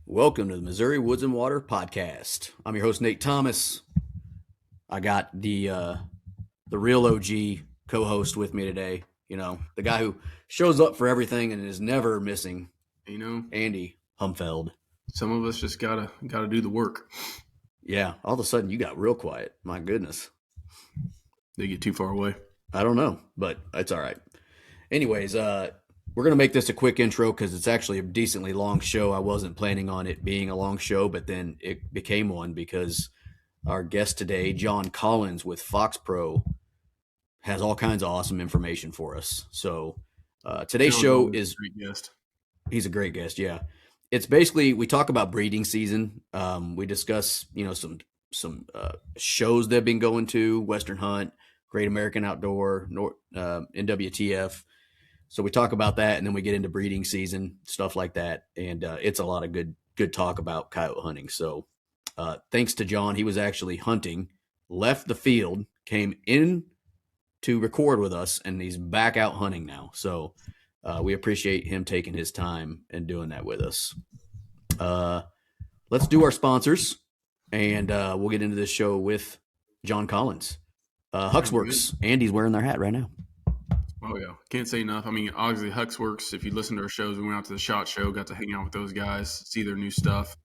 Welcome to the Missouri Woods and Water podcast. I'm your host, Nate Thomas. I got the real OG co-host with me today. You know, the guy who shows up for everything and is never missing. You know, Andy Humfeld. some of us just gotta do the work. Yeah, all of a sudden you got real quiet. My goodness. They get too far away. I don't know, but it's all right. Anyways, we're going to make this a quick intro because it's actually a decently long show. I wasn't planning on it being a long show, but then it became one because our guest today, John Collins with FoxPro, has all kinds of awesome information for us. So today's show is a great guest. He's a great guest, yeah. It's basically, we talk about breeding season. We discuss, some shows they've been going to, Western Hunt, Great American Outdoor, NWTF. So we talk about that, and then we get into breeding season, stuff like that. And it's a lot of good talk about coyote hunting. So thanks to John, he was actually hunting, left the field, came in to record with us, and he's back out hunting now. So we appreciate him taking his time and doing that with us. Let's do our sponsors, and we'll get into this show with John Collins. Huxworks. Andy's wearing their hat right now. Oh, yeah. Can't say enough. I mean, obviously, Huxworks, if you listen to our shows, we went out to the SHOT Show, got to hang out with those guys, see their new stuff.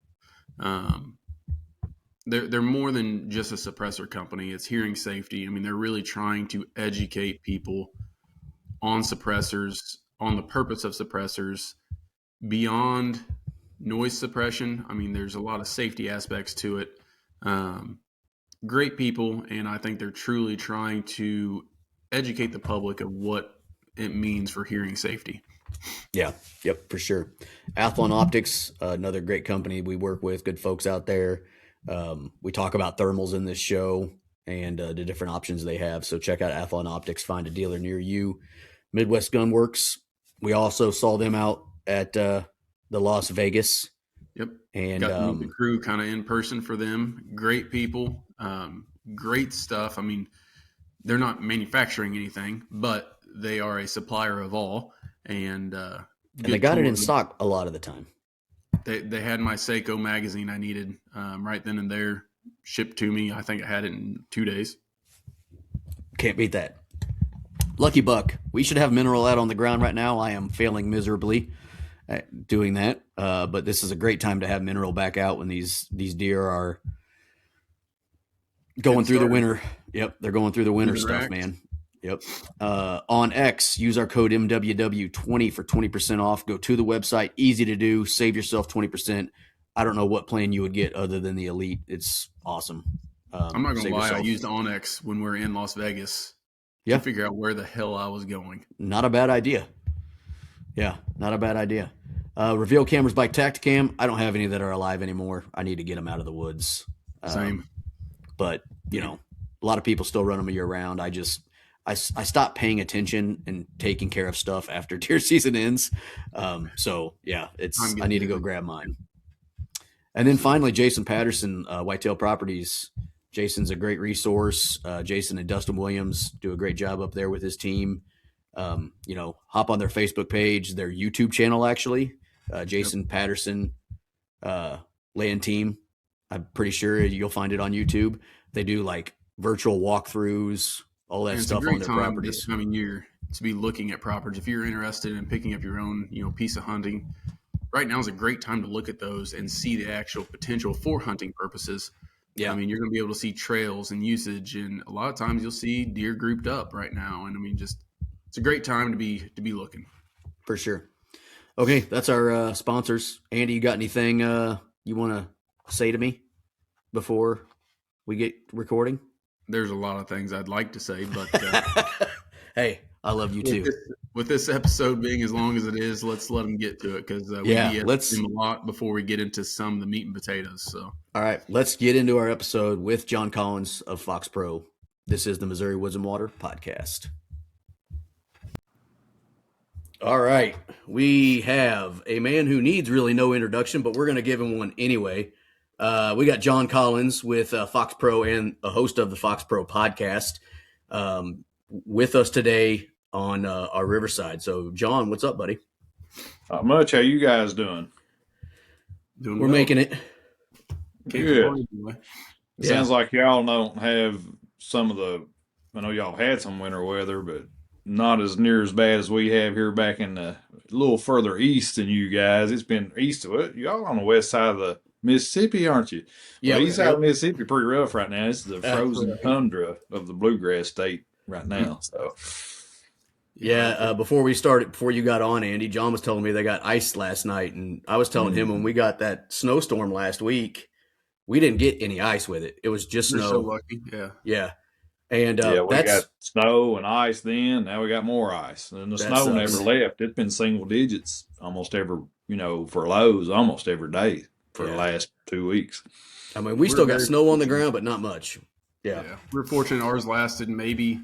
They're more than just a suppressor company. It's hearing safety. I mean, they're really trying to educate people on suppressors, on the purpose of suppressors, beyond noise suppression. I mean, there's a lot of safety aspects to it. Great people, and I think they're truly trying to educate the public of what it means for hearing safety. Yeah, yep, for sure. Athlon Optics, another great company we work with, good folks out there. We talk about thermals in this show and the different options they have. So check out Athlon Optics, find a dealer near you. Midwest Gunworks, we also saw them out at the Las Vegas. Yep. And got to meet the crew kind of in person for them. Great people, great stuff. I mean, they're not manufacturing anything, but they are a supplier of all. And they got it in stock a lot of the time. They had my Seiko magazine I needed right then and there, shipped to me. I think I had it in 2 days. Can't beat that. Lucky Buck. We should have Mineral out on the ground right now. I am failing miserably at doing that. But this is a great time to have Mineral back out when these deer are going through the winter. Yep, they're going through the winter stuff, man. Yep. On X, use our code MWW20 for 20% off. Go to the website. Easy to do. Save yourself 20%. I don't know what plan you would get other than the Elite. It's awesome. I'm not going to lie. I used Onyx when we were in Las Vegas to figure out where the hell I was going. Not a bad idea. Yeah, not a bad idea. Reveal cameras by Tacticam. I don't have any that are alive anymore. I need to get them out of the woods. Same. But, a lot of people still run them year round. I stopped paying attention and taking care of stuff after deer season ends. So yeah, I need to go grab mine. And then finally, Jason Patterson, Whitetail Properties. Jason's a great resource. Jason and Dustin Williams do a great job up there with his team. Hop on their Facebook page, their YouTube channel, actually, Jason Patterson, Land Team. I'm pretty sure you'll find it on YouTube. They do like virtual walkthroughs, all that stuff on their properties. This time of year to be looking at properties. If you're interested in picking up your own, piece of hunting, right now is a great time to look at those and see the actual potential for hunting purposes. Yeah. I mean, you're going to be able to see trails and usage, and a lot of times you'll see deer grouped up right now. And I mean, just it's a great time to be looking. For sure. Okay, that's our sponsors. Andy, you got anything you want to say to me before we get recording? There's a lot of things I'd like to say, but hey, I love you too. With this episode being as long as it is, let's let them get to it because let's a lot before we get into some of the meat and potatoes. So, all right, let's get into our episode with John Collins of FoxPro. This is the Missouri Woods and Water podcast. All right, we have a man who needs really no introduction, but we're going to give him one anyway. We got John Collins with FoxPro and a host of the FoxPro podcast with us today on our Riverside. So, John, what's up, buddy? Not much. How you guys doing? Doing We're well. making it. Can't Good. complain anyway. It Yeah. sounds like y'all don't have some of the. I know y'all had some winter weather, but not as near as bad as we have here back in the a little further east than you guys. It's been east of it. Y'all on the west side of the Mississippi, aren't you? Well, the Yep. east side of Mississippi pretty rough right now. It's the Uh, frozen tundra of the bluegrass state right now. So yeah. Before you got on, Andy, John was telling me they got ice last night, and I was telling him when we got that snowstorm last week, we didn't get any ice with it. It was just You're so snow. lucky. Yeah. Yeah. And yeah, we got that's snow and ice then. Now we got more ice. And the that snow never sucks. left. It's been single digits almost every, for lows almost every day for the Yeah. last 2 weeks. I mean, we We're still got very snow on the fortunate. ground, but not much. Yeah. Yeah. We're fortunate ours lasted maybe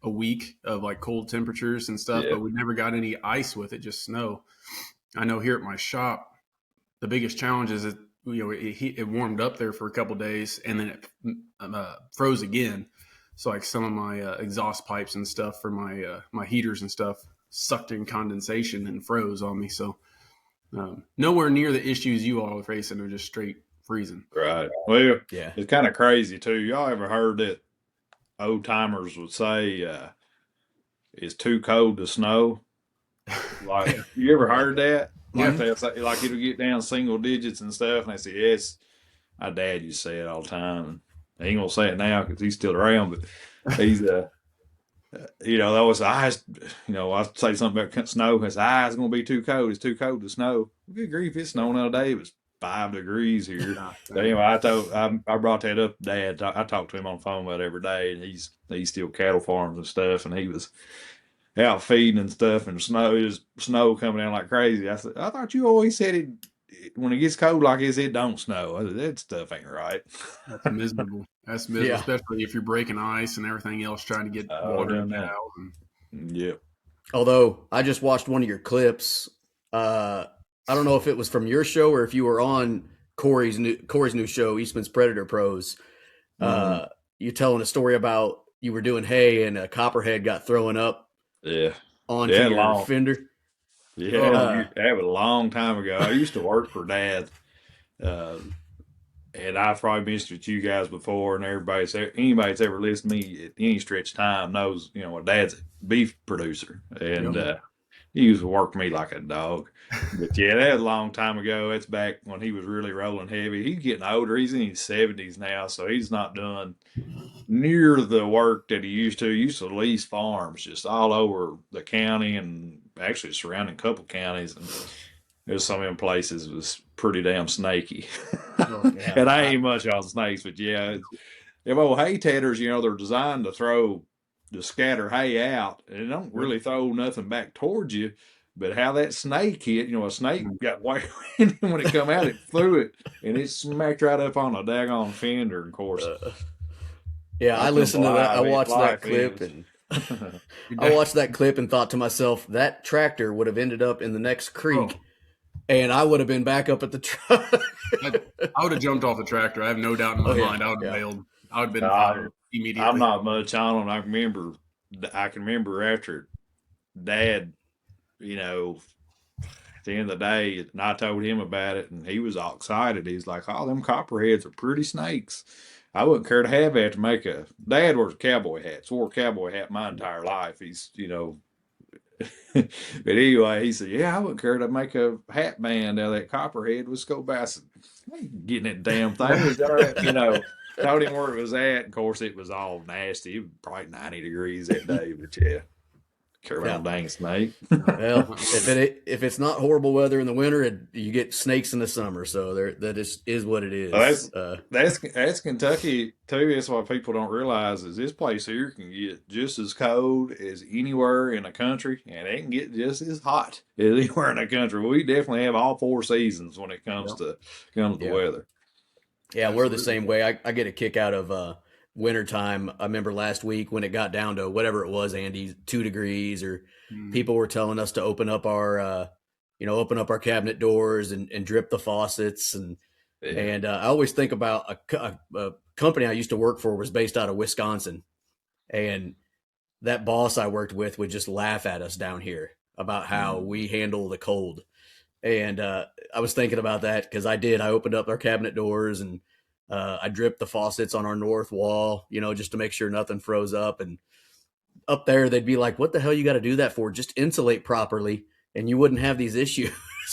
a week of like cold temperatures and stuff, Yeah. but we never got any ice with it, just snow. I know here at my shop, the biggest challenge is that it warmed up there for a couple days and then it froze again. So like some of my exhaust pipes and stuff for my heaters and stuff sucked in condensation and froze on me. So nowhere near the issues you all are facing. They're just straight freezing. Right. Well, Yeah. it's kind of crazy too. Y'all ever heard that old timers would say it's too cold to snow? Like, you ever heard that? Like Yeah. they say, like it'll get down single digits and stuff. And they say, yes, my dad used to say it all the time. And he ain't gonna say it now because he's still around, but he's that was ice. I say something about snow. It's ice going to be too cold. It's too cold to snow. Good grief, it's snowing all day. It was 5 degrees here. But anyway, I brought that up to Dad. I talk to him on the phone about it every day, and he's still cattle farms and stuff, and he was out feeding and stuff, and snow coming down like crazy. I said, I thought you always said it when it gets cold like this, it don't snow. I said, that stuff ain't right. That's miserable. That's miserable, Yeah. especially if you're breaking ice and everything else, trying to get water to get out. Yep. Although I just watched one of your clips. I don't know if it was from your show or if you were on Corey's new show, Eastman's Predator Pros. You telling a story about you were doing hay and a copperhead got thrown up Yeah. onto Yeah, your fender. Yeah, that was a long time ago. I used to work for Dad, and I've probably mentioned it to you guys before, and anybody that's ever listened to me at any stretch of time knows, my dad's a beef producer, and he used to work me like a dog. But yeah, that was a long time ago. That's back when he was really rolling heavy. He's getting older. He's in his 70s now, so he's not done near the work that he used to. He used to lease farms just all over the county and actually surrounding a couple counties. And there's some of them places was pretty damn snaky. Yeah. And I ain't much on snakes, but yeah, them old hay tedders, they're designed to scatter hay out, and it don't really throw nothing back towards you. But how that snake hit, a snake got way when it come out, it flew it, and it smacked right up on a daggone fender. And of course, Yeah, I listened to that. I watched that life clip is. and I watched that clip and thought to myself, that tractor would have ended up in the next creek and I would have been back up at the truck. I would have jumped off the tractor. I have no doubt in my mind. I would have bailed. I would have been fired immediately. I'm not much on them. I can remember after Dad, at the end of the day, and I told him about it, and he was all excited. He's like, "Oh, them copperheads are pretty snakes. I wouldn't care to have that to make a." Dad wears cowboy hats. Wore a cowboy hat my entire life. He's, but anyway, he said, "Yeah, I wouldn't care to make a hat band out of that copperhead with Scope Bassett. I ain't getting that damn thing." Told him where it was at. Of course, it was all nasty. It was probably 90 degrees that day, but yeah. Carolina dang snake. Well, if it's not horrible weather in the winter, you get snakes in the summer. So that is what it is. That's Kentucky too. That's what people don't realize is this place here can get just as cold as anywhere in the country, and it can get just as hot as anywhere in the country. We definitely have all four seasons when it comes to weather. Yeah, we're the same way. I get a kick out of wintertime. I remember last week when it got down to whatever it was, Andy, 2 degrees, or people were telling us to open up our cabinet doors and drip the faucets. And I always think about a company I used to work for was based out of Wisconsin. And that boss I worked with would just laugh at us down here about how we handle the cold. And I was thinking about that because I did. I opened up our cabinet doors and I dripped the faucets on our north wall, just to make sure nothing froze up. And up there, they'd be like, "What the hell you got to do that for? Just insulate properly, and you wouldn't have these issues."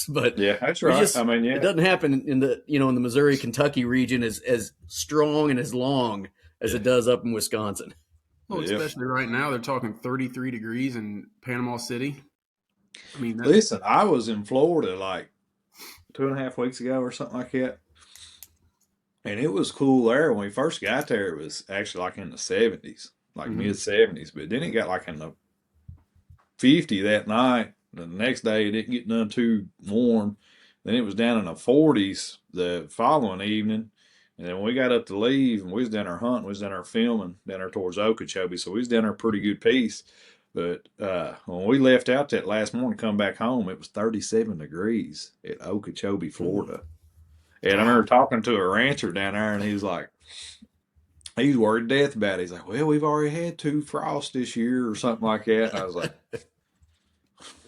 But Yeah, that's we right. just I mean, it yeah, doesn't happen in the Missouri Kentucky region as strong and as long as yeah, it does up in Wisconsin. Well, yeah. especially right now, they're talking 33 degrees in Panama City. I mean, that Listen, I was in Florida like 2.5 weeks ago or something like that, and it was cool there. When we first got there, it was actually like in the 70s, like mhm. mid 70s. But then it got like in the 50 that night. The next day, it didn't get none too warm. Then it was down in the 40s the following evening. And then when we got up to leave, and we was down there hunting, we was down there filming down there towards Okeechobee. So we was down there a pretty good piece. But when we left out that last morning, come back home, it was 37 degrees at Okeechobee, Florida. And I remember talking to a rancher down there, and he's worried to death about it. He's like, "Well, we've already had 2 frosts this year or something like that." And I was like,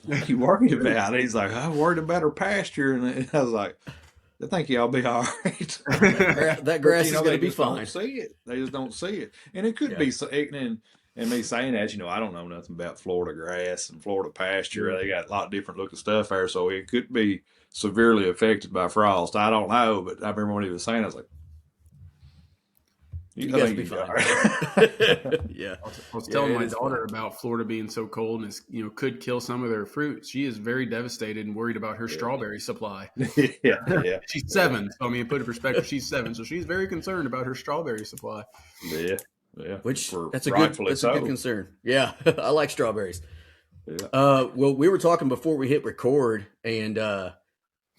"What are you worried about?" He's like, "I'm worried about our pasture." And I was like, "I think y'all be all right." That But grass is going they to be just fine. don't see it. They just don't see it, and it could Yeah. be so. And me saying that, I don't know nothing about Florida grass and Florida pasture. They got a lot of different looking stuff there, so it could be severely affected by frost. I don't know, but I remember when he was saying, I was like, You I guys think be you'd be fine. all right. Yeah. I was Yeah, telling it my is daughter fun. about Florida being so cold and could kill some of their fruit. She is very devastated and worried about her strawberry supply. Yeah, yeah, She's yeah, 7, so I mean, put it in perspective, she's 7, so she's very concerned about her strawberry supply. yeah, yeah. Which For that's a good rightfully that's a good so. concern. Yeah, I like strawberries. Yeah, Well, we were talking before we hit record, and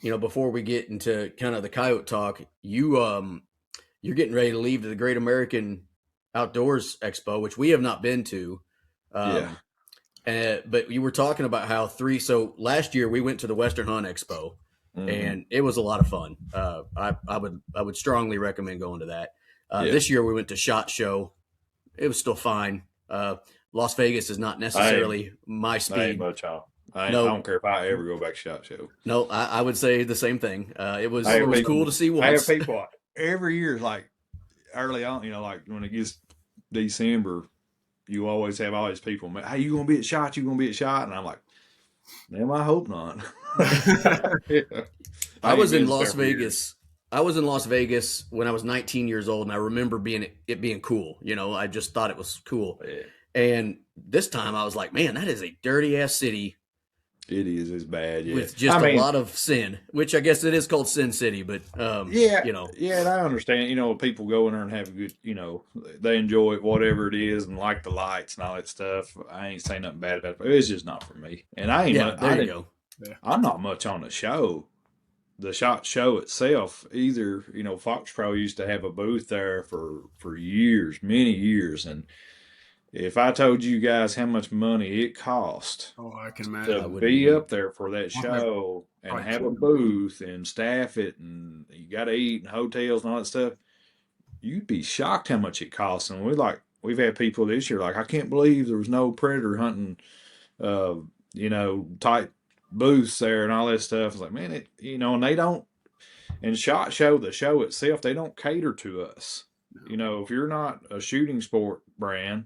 before we get into kind of the coyote talk, you're getting ready to leave to the Great American Outdoors Expo, which we have not been to. yeah. Um, but you were talking about how so last year we went to the Western Hunt Expo, Hmm. and it was a lot of fun. I would strongly recommend going to that. Yeah. This year we went to SHOT Show. It was still fine. Las Vegas is not I ain't, necessarily my I ain't speed. much on. I No, don't care if I ever go back to SHOT Show. no, I would say the same thing. It I was it have was Although, cool people. to see I have once. people every year, like early on. Like when it gets December, you always have all these people. Hey, you gonna be at SHOT? You gonna be at SHOT? And I'm like, damn, I hope not. Yeah. I I ain't was in been Las there for years. Vegas. I was in Las Vegas when I was 19 years old, and I remember it being cool. I just thought it was cool. Yeah, And this time, I was like, man, that is a dirty ass city it is. It's bad. Yeah, with just I a mean, lot of sin. Which I guess it is called Sin City, but yeah, yeah, and I understand. People go in there and have a good. They enjoy it, whatever it is, and like the lights and all that stuff. I ain't saying nothing bad about it. But it's just not for me. And I ain't. yeah, there I you didn't. go. yeah. I'm not much on the show. The SHOT Show itself either. FoxPro used to have a booth there for years, many years, and if I told you guys how much money it cost Oh, I can to I imagine. wouldn't be even. up there for that I've never show and probably have a toured them. booth and staff it and you got to eat and hotels and all that stuff, you'd be shocked how much it costs. And we've had people this year like, I can't believe there was no predator hunting, uh, type booths there and all that stuff. It's like, man, and they don't. And SHOT Show, the show itself, they don't cater to us. If you're not a shooting sport brand,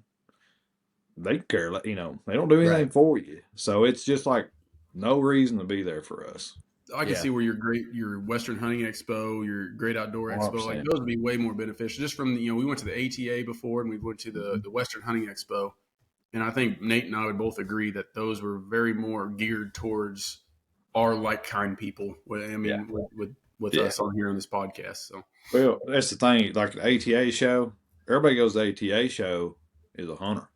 they care. They don't do anything Right. for you. So it's just like no reason to be there for us. I can Yeah. see where your Western Hunting Expo, your Great Outdoor Expo, like 100%. those would be way more beneficial. Just from we went to the ATA before, and we went to the Western Hunting Expo, and I think Nate and I would both agree that those were very more geared towards our like kind people. I Yeah. mean, with Yeah. us on here on this podcast. So Well, that's the thing. Like the ATA show, everybody goes to the ATA show is a hunter.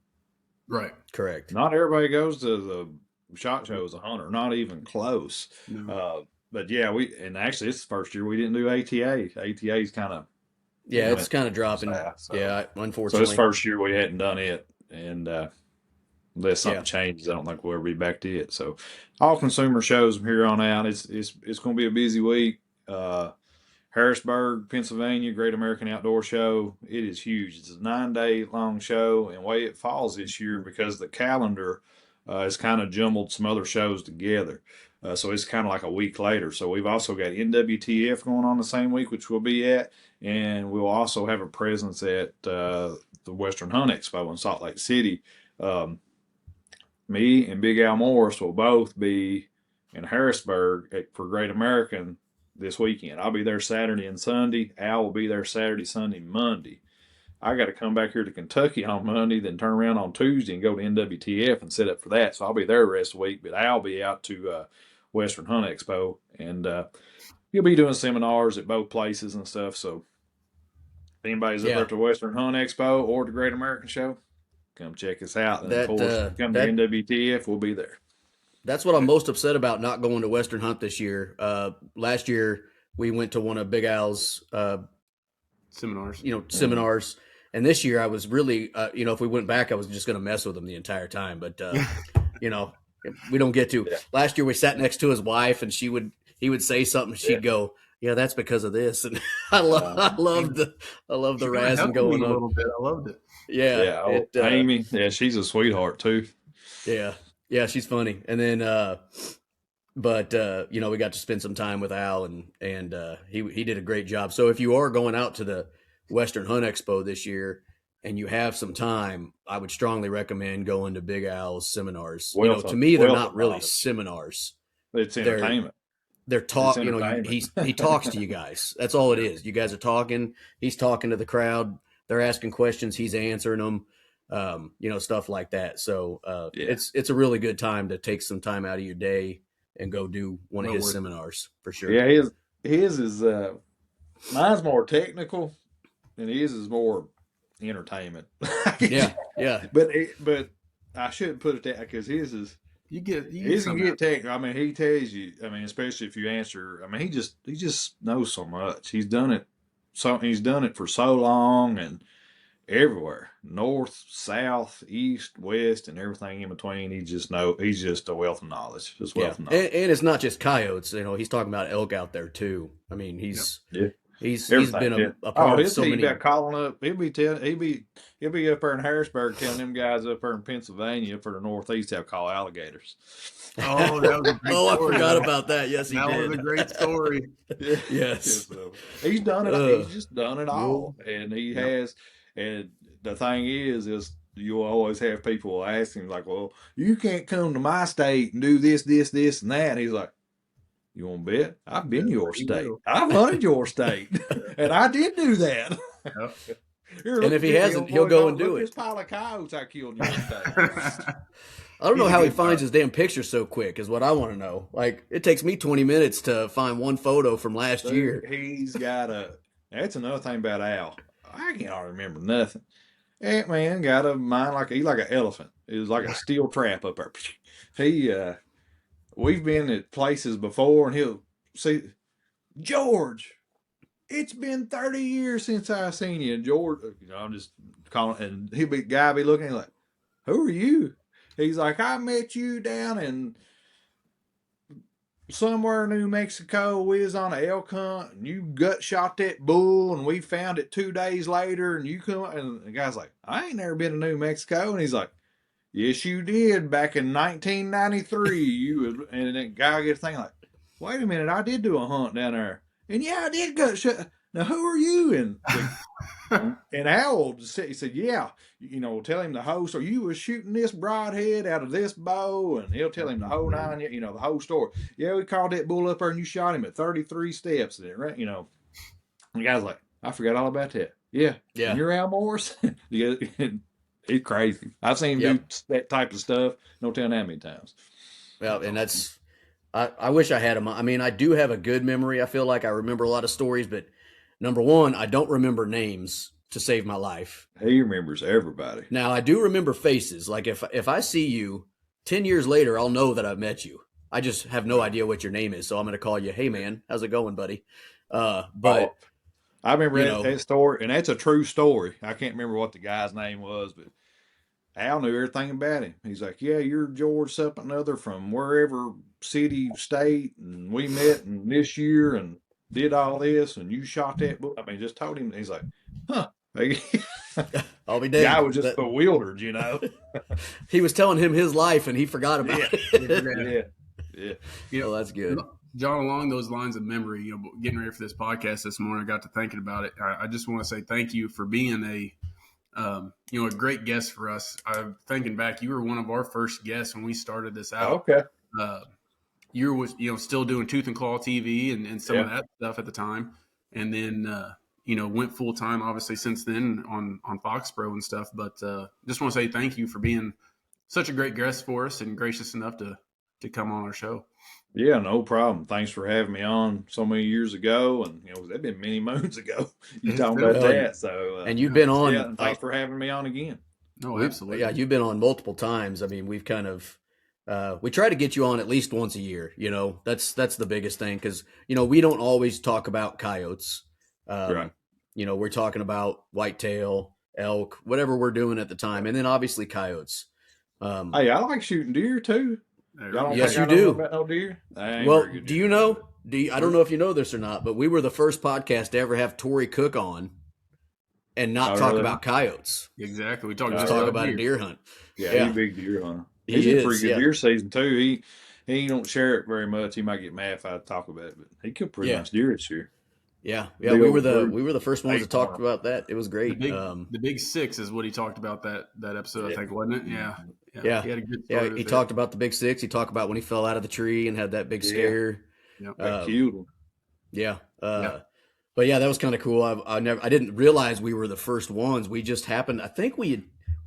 right, Correct. Not everybody goes to the SHOT Show as a hunter. Not even close. no. But yeah, and actually it's the first year we didn't do ATA. ATA's kind of Yeah, it's went kind of dropping. south. Yeah, So this unfortunately. first year we hadn't done it, and unless something Yeah. changes, I don't think we'll ever be back to it. So all consumer shows from here on out. It's going to be a busy week. Harrisburg, Pennsylvania, Great American Outdoor Show. It is huge. It's a 9-day long show, and the way it falls this year because the calendar has kind of jumbled some other shows together. So it's kind of like a week later. So we've also got NWTF going on the same week, which we'll be at, and we'll also have a presence at the Western Hunt Expo in Salt Lake City. Me and Big Al Morris will both be in Harrisburg for Great American this weekend. I'll be there Saturday and Sunday. Al will be there Saturday, Sunday, Monday. I got to come back here to Kentucky on Monday, then turn around on Tuesday and go to NWTF and set up for that. So I'll be there the rest of the week, but I'll be out to Western Hunt Expo, and he'll be doing seminars at both places and stuff. So if anybody's up at the Western Hunt Expo or the Great American Show, come check us out. And of course, come to NWTF, we'll be there. That's what I'm most upset about, not going to Western Hunt this year. Last year, we went to one of Big Al's seminars. Seminars. And this year I was really, if we went back, I was just going to mess with him the entire time. But, we don't get to. Yeah. Last year we sat next to his wife, and he would say something. She'd go, "Yeah, that's because of this." And I love the razzing going on. A little bit. I loved it. Yeah. Amy. Yeah, she's a sweetheart too. Yeah. Yeah, she's funny. And then, we got to spend some time with Al, and he did a great job. So if you are going out to the Western Hunt Expo this year and you have some time, I would strongly recommend going to Big Al's seminars. To me, they're not really seminars. It's entertainment. They're talking. He talks to you guys. That's all it is. You guys are talking. He's talking to the crowd. They're asking questions. He's answering them. Stuff like that. So it's a really good time to take some time out of your day and go do one of his seminars for sure. Yeah, his is mine's more technical, and his is more entertainment. Yeah. But I shouldn't put it that, because his is you get technical. I mean, he tells you. I mean, especially if you answer. I mean, he just knows so much. He's done it for so long, and everywhere, north, south, east, west, and everything in between. He's just a wealth of knowledge. Just wealth of knowledge. And it's not just coyotes. He's talking about elk out there too. I mean, he's been a part of so many. Calling up. He'll be up there in Harrisburg telling them guys up there in Pennsylvania for the Northeast how to call alligators. Oh, that was a great story. I forgot about that. Yes, he did. That was a great story. Yes. He's done it. He's just done it all, and he has. And the thing is you'll always have people asking, like, well, you can't come to my state and do this, this, this, and that. And he's like, you want to bet? I've been your state. I've hunted your state. And I did do that. Here, and if he hasn't, he'll go and do it. This pile of coyotes I killed in your state. I don't know how he finds his damn pictures so quick is what I want to know. Like, it takes me 20 minutes to find one photo from last year. He's got that's another thing about Al. I can't remember nothing. That man got a mind he's like an elephant. It was like a steel trap up there. We've been at places before, and he'll say, George, it's been 30 years since I've seen you. And George, I'm just calling, and guy be looking at him like, who are you? He's like, I met you down in somewhere in New Mexico. We was on an elk hunt, and you gut shot that bull, and we found it 2 days later, and you come, and the guy's like, I ain't never been to New Mexico. And he's like, yes, you did back in 1993. And the guy gets thinking like, wait a minute, I did do a hunt down there. And yeah, I did gut shot. Now, who are you? And Al he said, yeah, tell him the whole story. You was shooting this broadhead out of this bow, and he'll tell him the whole nine, the whole story. Yeah, we called that bull up there, and you shot him at 33 steps. And the guy's like, I forgot all about that. Yeah. And you're Al Morris? He's crazy. I've seen him do that type of stuff. No telling how many times. Well, and that's, I wish I had him. I mean, I do have a good memory. I feel like I remember a lot of stories, but number one, I don't remember names to save my life. He remembers everybody. Now, I do remember faces. Like if I see you 10 years later, I'll know that I've met you. I just have no idea what your name is. So I'm going to call you, hey man, how's it going, buddy? But I remember that story, and that's a true story. I can't remember what the guy's name was, but Al knew everything about him. He's like, yeah, you're George something or other from wherever city, state, and we met in this year and did all this, and you shot that book. I mean, just told him. He's like, huh. I'll be damned. The guy was just bewildered, He was telling him his life, and he forgot about it. Yeah. Oh, that's good. John, along those lines of memory, getting ready for this podcast this morning, I got to thinking about it. I just want to say thank you for being a great guest for us. I'm thinking back, you were one of our first guests when we started this out. Okay. You was still doing Tooth and Claw TV and some of that stuff at the time, and then went full time obviously since then on FoxPro and stuff. But just want to say thank you for being such a great guest for us and gracious enough to come on our show. Yeah, no problem. Thanks for having me on so many years ago, and that'd been many moons ago. You talking about that? So, and you've been on. Yeah, and thanks for having me on again. No, absolutely. Yeah, you've been on multiple times. I mean, we've kind of we try to get you on at least once a year. That's the biggest thing because we don't always talk about coyotes. Right. We're talking about whitetail, elk, whatever we're doing at the time, and then obviously coyotes. Hey, I like shooting deer too. Yes, you do. About no deer? Well, do you know? I don't know if you know this or not, but we were the first podcast to ever have Tori Cook on and not talk about coyotes. Exactly. We talk about a deer hunt. Yeah, he's a big deer hunter. He's in pretty good deer season too. He don't share it very much. He might get mad if I talk about it, but he killed pretty nice deer this year. Yeah. We were the first ones to talk about that. It was great. The big six is what he talked about that episode, I think, wasn't it? Yeah. Yeah. He had a good story. He talked about the big six. He talked about when he fell out of the tree and had that big scare. Yeah. Cute. Yeah. But yeah, that was kind of cool. I didn't realize we were the first ones. We just happened. I think we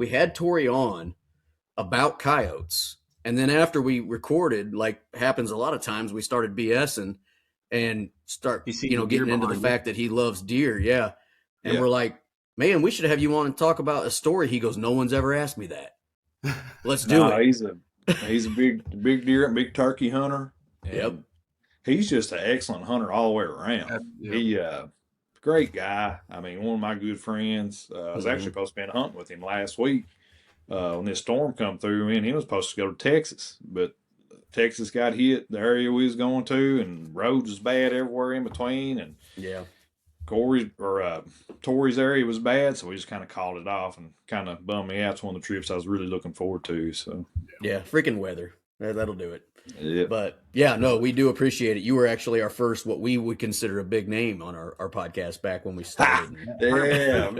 had Tori on about coyotes, and then after we recorded, like happens a lot of times, we started BSing and start getting into the fact that he loves deer. Yeah, and we're like, man, we should have you on and talk about a story. He goes, no one's ever asked me that. Let's do it. He's a big deer and big turkey hunter. Yep. He's just an excellent hunter all the way around. He great guy. I mean, one of my good friends. I was actually supposed to be hunting with him last week when this storm come through. Me and him was supposed to go to Texas, but Texas got hit. The area we was going to, and roads was bad everywhere in between. And Tori's area was bad, so we just kind of called it off and kind of bummed me out. It's one of the trips I was really looking forward to. So freaking weather. That'll do it. Yeah. But no, we do appreciate it. You were actually our first, what we would consider a big name on our podcast back when we started. Big name,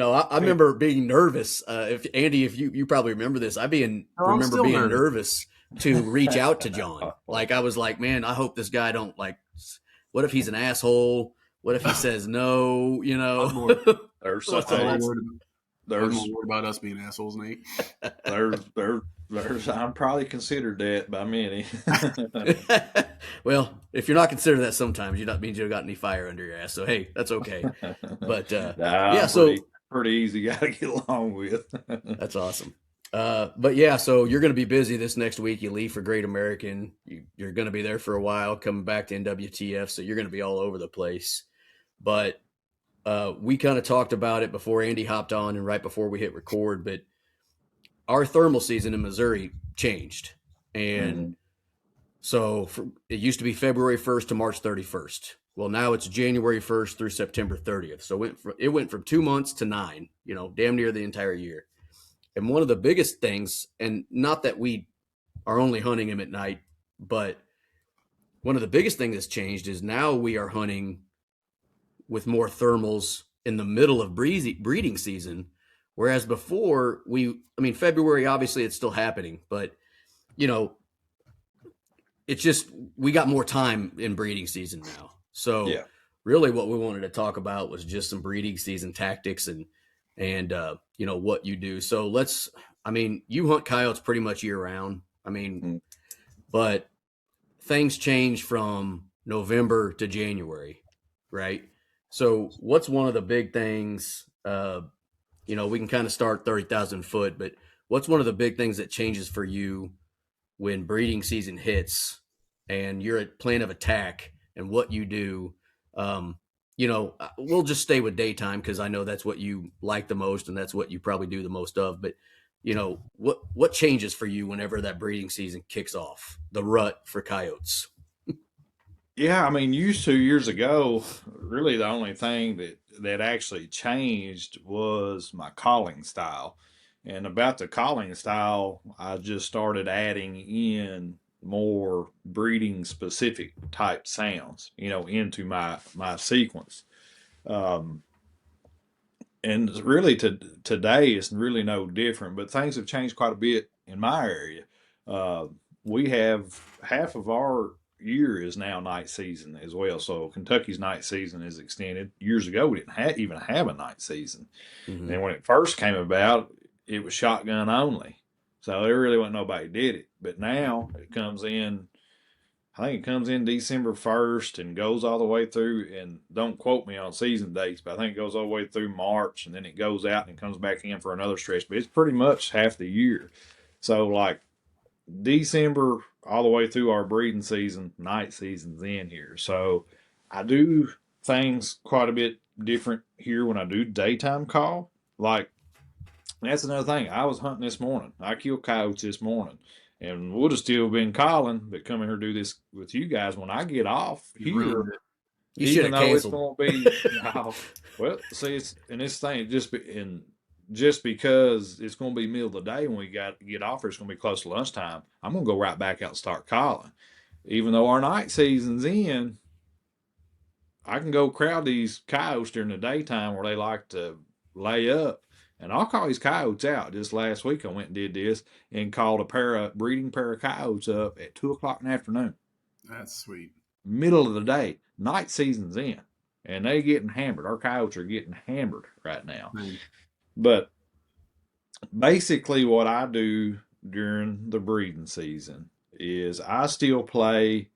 I remember being nervous. If you probably remember this, remember being nervous to reach out to John. Like I was like, man, I hope this guy don't like. What if he's an asshole? What if he says no? There's more worried about us being assholes, Nate. I'm probably considered that by many. Well, if you're not considered that sometimes, you don't mean you got any fire under your ass. So hey, that's okay. But pretty easy guy to get along with. That's awesome. But so you're going to be busy this next week. You leave for Great American. You're going to be there for a while, coming back to NWTF. So you're going to be all over the place. But we kind of talked about it before Andy hopped on and right before we hit record. But our thermal season in Missouri changed. And so it used to be February 1st to March 31st. Well, now it's January 1st through September 30th. So it went from 2 months to 9, damn near the entire year. And one of the biggest things, and not that we are only hunting him at night, but one of the biggest things that's changed is now we are hunting with more thermals in the middle of breeding season. Whereas before February, obviously it's still happening, but it's just, we got more time in breeding season now. So really what we wanted to talk about was just some breeding season tactics and what you do. So you hunt coyotes pretty much year round. But things change from November to January, right? So what's one of the big things, we can kind of start 30,000 foot, but what's one of the big things that changes for you when breeding season hits and you're at plan of attack and what you do? We'll just stay with daytime because I know that's what you like the most and that's what you probably do the most of. But, what changes for you whenever that breeding season kicks off, the rut for coyotes? Yeah, used to years ago, really the only thing that actually changed was my calling style. And about the calling style, I just started adding in more breeding specific type sounds, into my sequence. Um, and really today it's really no different, but things have changed quite a bit in my area. Uh, we have half of our year is now night season as well. So Kentucky's night season is extended. Years ago, we didn't even have a night season. Mm-hmm. And when it first came about, it was shotgun only. So there really wasn't nobody did it. But now it comes in, I think it comes in December 1st and goes all the way through, and don't quote me on season dates, but I think it goes all the way through March, and then it goes out and comes back in for another stretch. But it's pretty much half the year. So like December all the way through our breeding season, night season's in here. So I do things quite a bit different here when I do daytime call. Like, that's another thing. I was hunting this morning. I killed coyotes this morning. And would have still been calling, but coming here to do this with you guys. When I get off You here, ruined it. You should even have though it's canceled. going to be, well, see, it's and this thing just because it's going to be middle of the day when we got to get off here, it's going to be close to lunchtime. I'm going to go right back out and start calling, even though our night season's in. I can go crowd these coyotes during the daytime where they like to lay up. And I'll call these coyotes out. Just last week, I went and did this and called a breeding pair of coyotes up at 2 o'clock in the afternoon. That's sweet. Middle of the day. Night season's in. And they getting hammered. Our coyotes are getting hammered right now. But basically what I do during the breeding season is I still play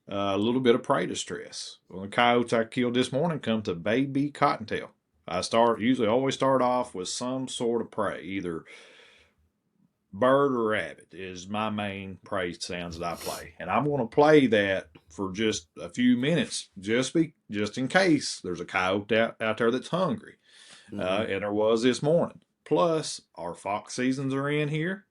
a little bit of prey distress. Well, the coyotes I killed this morning come to baby cottontail. I usually always start off with some sort of prey, either bird or rabbit is my main prey sounds that I play. And I'm going to play that for just a few minutes, just in case there's a coyote out there that's hungry. Mm-hmm. And there was this morning. Plus, our fox seasons are in here.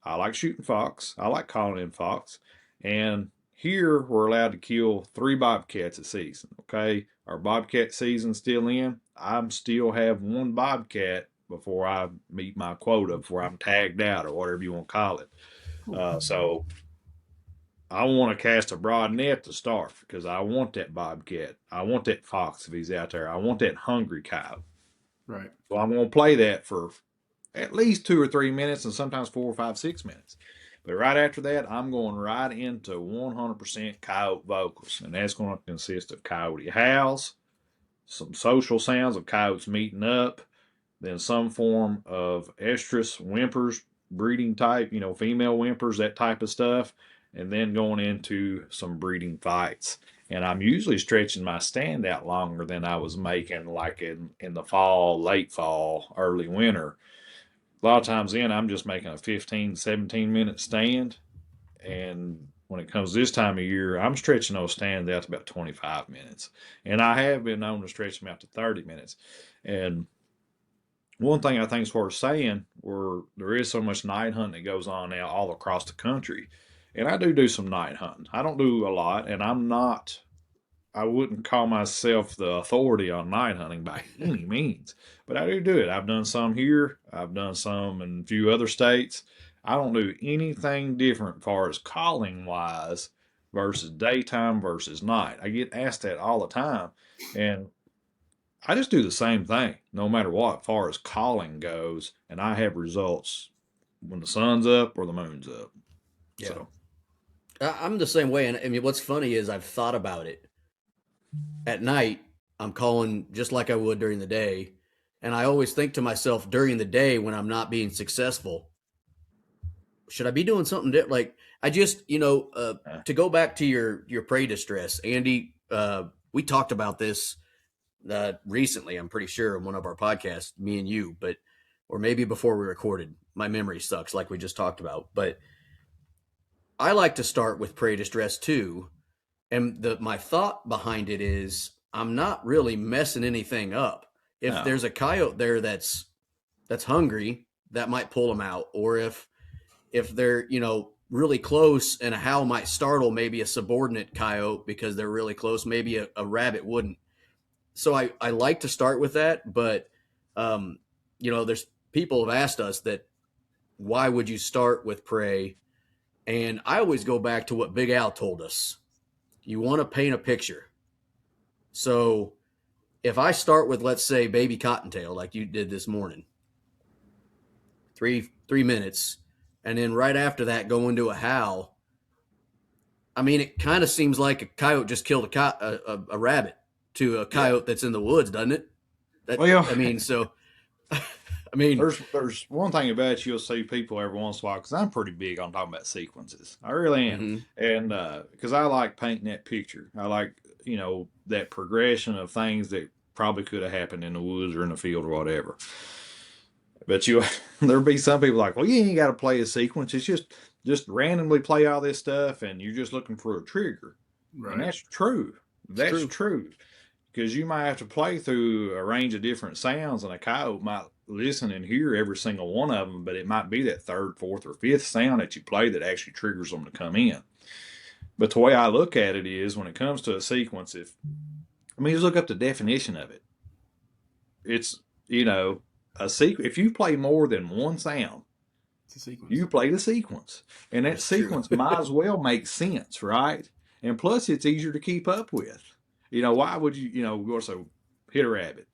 I like shooting fox. I like calling in fox. And here we're allowed to kill 3 bobcats a season. Okay, our bobcat season's still in. I'm still have 1 bobcat before I meet my quota, before I'm tagged out or whatever you want to call it. So I want to cast a broad net to start because I want that bobcat. I want that fox if he's out there. I want that hungry coyote. Right. So I'm going to play that for at least 2 or 3 minutes and sometimes 4 or 5, 6 minutes. But right after that, I'm going right into 100% coyote vocals. And that's going to consist of coyote howls, some social sounds of coyotes meeting up, then some form of estrus, whimpers, breeding type, female whimpers, that type of stuff. And then going into some breeding fights. And I'm usually stretching my stand out longer than I was making like in the fall, late fall, early winter. A lot of times then I'm just making a 15, 17-minute stand. And when it comes this time of year, I'm stretching those stands out to about 25 minutes. And I have been known to stretch them out to 30 minutes. And one thing I think is worth saying, where there is so much night hunting that goes on now all across the country. And I do some night hunting. I don't do a lot, and I wouldn't call myself the authority on night hunting by any means, but I do it. I've done some here. I've done some in a few other states. I don't do anything different as far as calling wise versus daytime versus night. I get asked that all the time, and I just do the same thing no matter what as far as calling goes, and I have results when the sun's up or the moon's up. Yeah. So I'm the same way. And I mean, what's funny is I've thought about it. At night, I'm calling just like I would during the day. And I always think to myself during the day when I'm not being successful, should I be doing something different? Like I just, to go back to your prey distress, Andy, we talked about this recently, I'm pretty sure, in one of our podcasts, me and you, or maybe before we recorded. My memory sucks, like we just talked about. But I like to start with prey distress too. And my thought behind it is I'm not really messing anything up. If there's a coyote there that's hungry, that might pull them out. Or if they're, really close and a howl might startle maybe a subordinate coyote because they're really close, maybe a rabbit wouldn't. So I like to start with that. But, there's people have asked us that why would you start with prey? And I always go back to what Big Al told us. You want to paint a picture. So if I start with, let's say, baby cottontail, like you did this morning, 3 minutes, and then right after that go into a howl, I mean, it kind of seems like a coyote just killed a rabbit to a coyote that's in the woods, doesn't it? Well, I mean, so I mean, there's one thing about it you'll see people every once in a while, because I'm pretty big on talking about sequences. I really am, and because I like painting that picture. I like that progression of things that probably could have happened in the woods or in the field or whatever. But there'll be some people like, well, you ain't got to play a sequence. It's just randomly play all this stuff, and you're just looking for a trigger. Right. And that's true. That's true. Because you might have to play through a range of different sounds, and a coyote might listen and hear every single one of them, but it might be that third, fourth, or fifth sound that you play that actually triggers them to come in. But the way I look at it is, when it comes to a sequence, just look up the definition of it. It's, a sequence. If you play more than one sound, it's a sequence. You play the sequence. And that sequence might as well make sense, right? And plus, it's easier to keep up with. Why would you, go so hit a rabbit,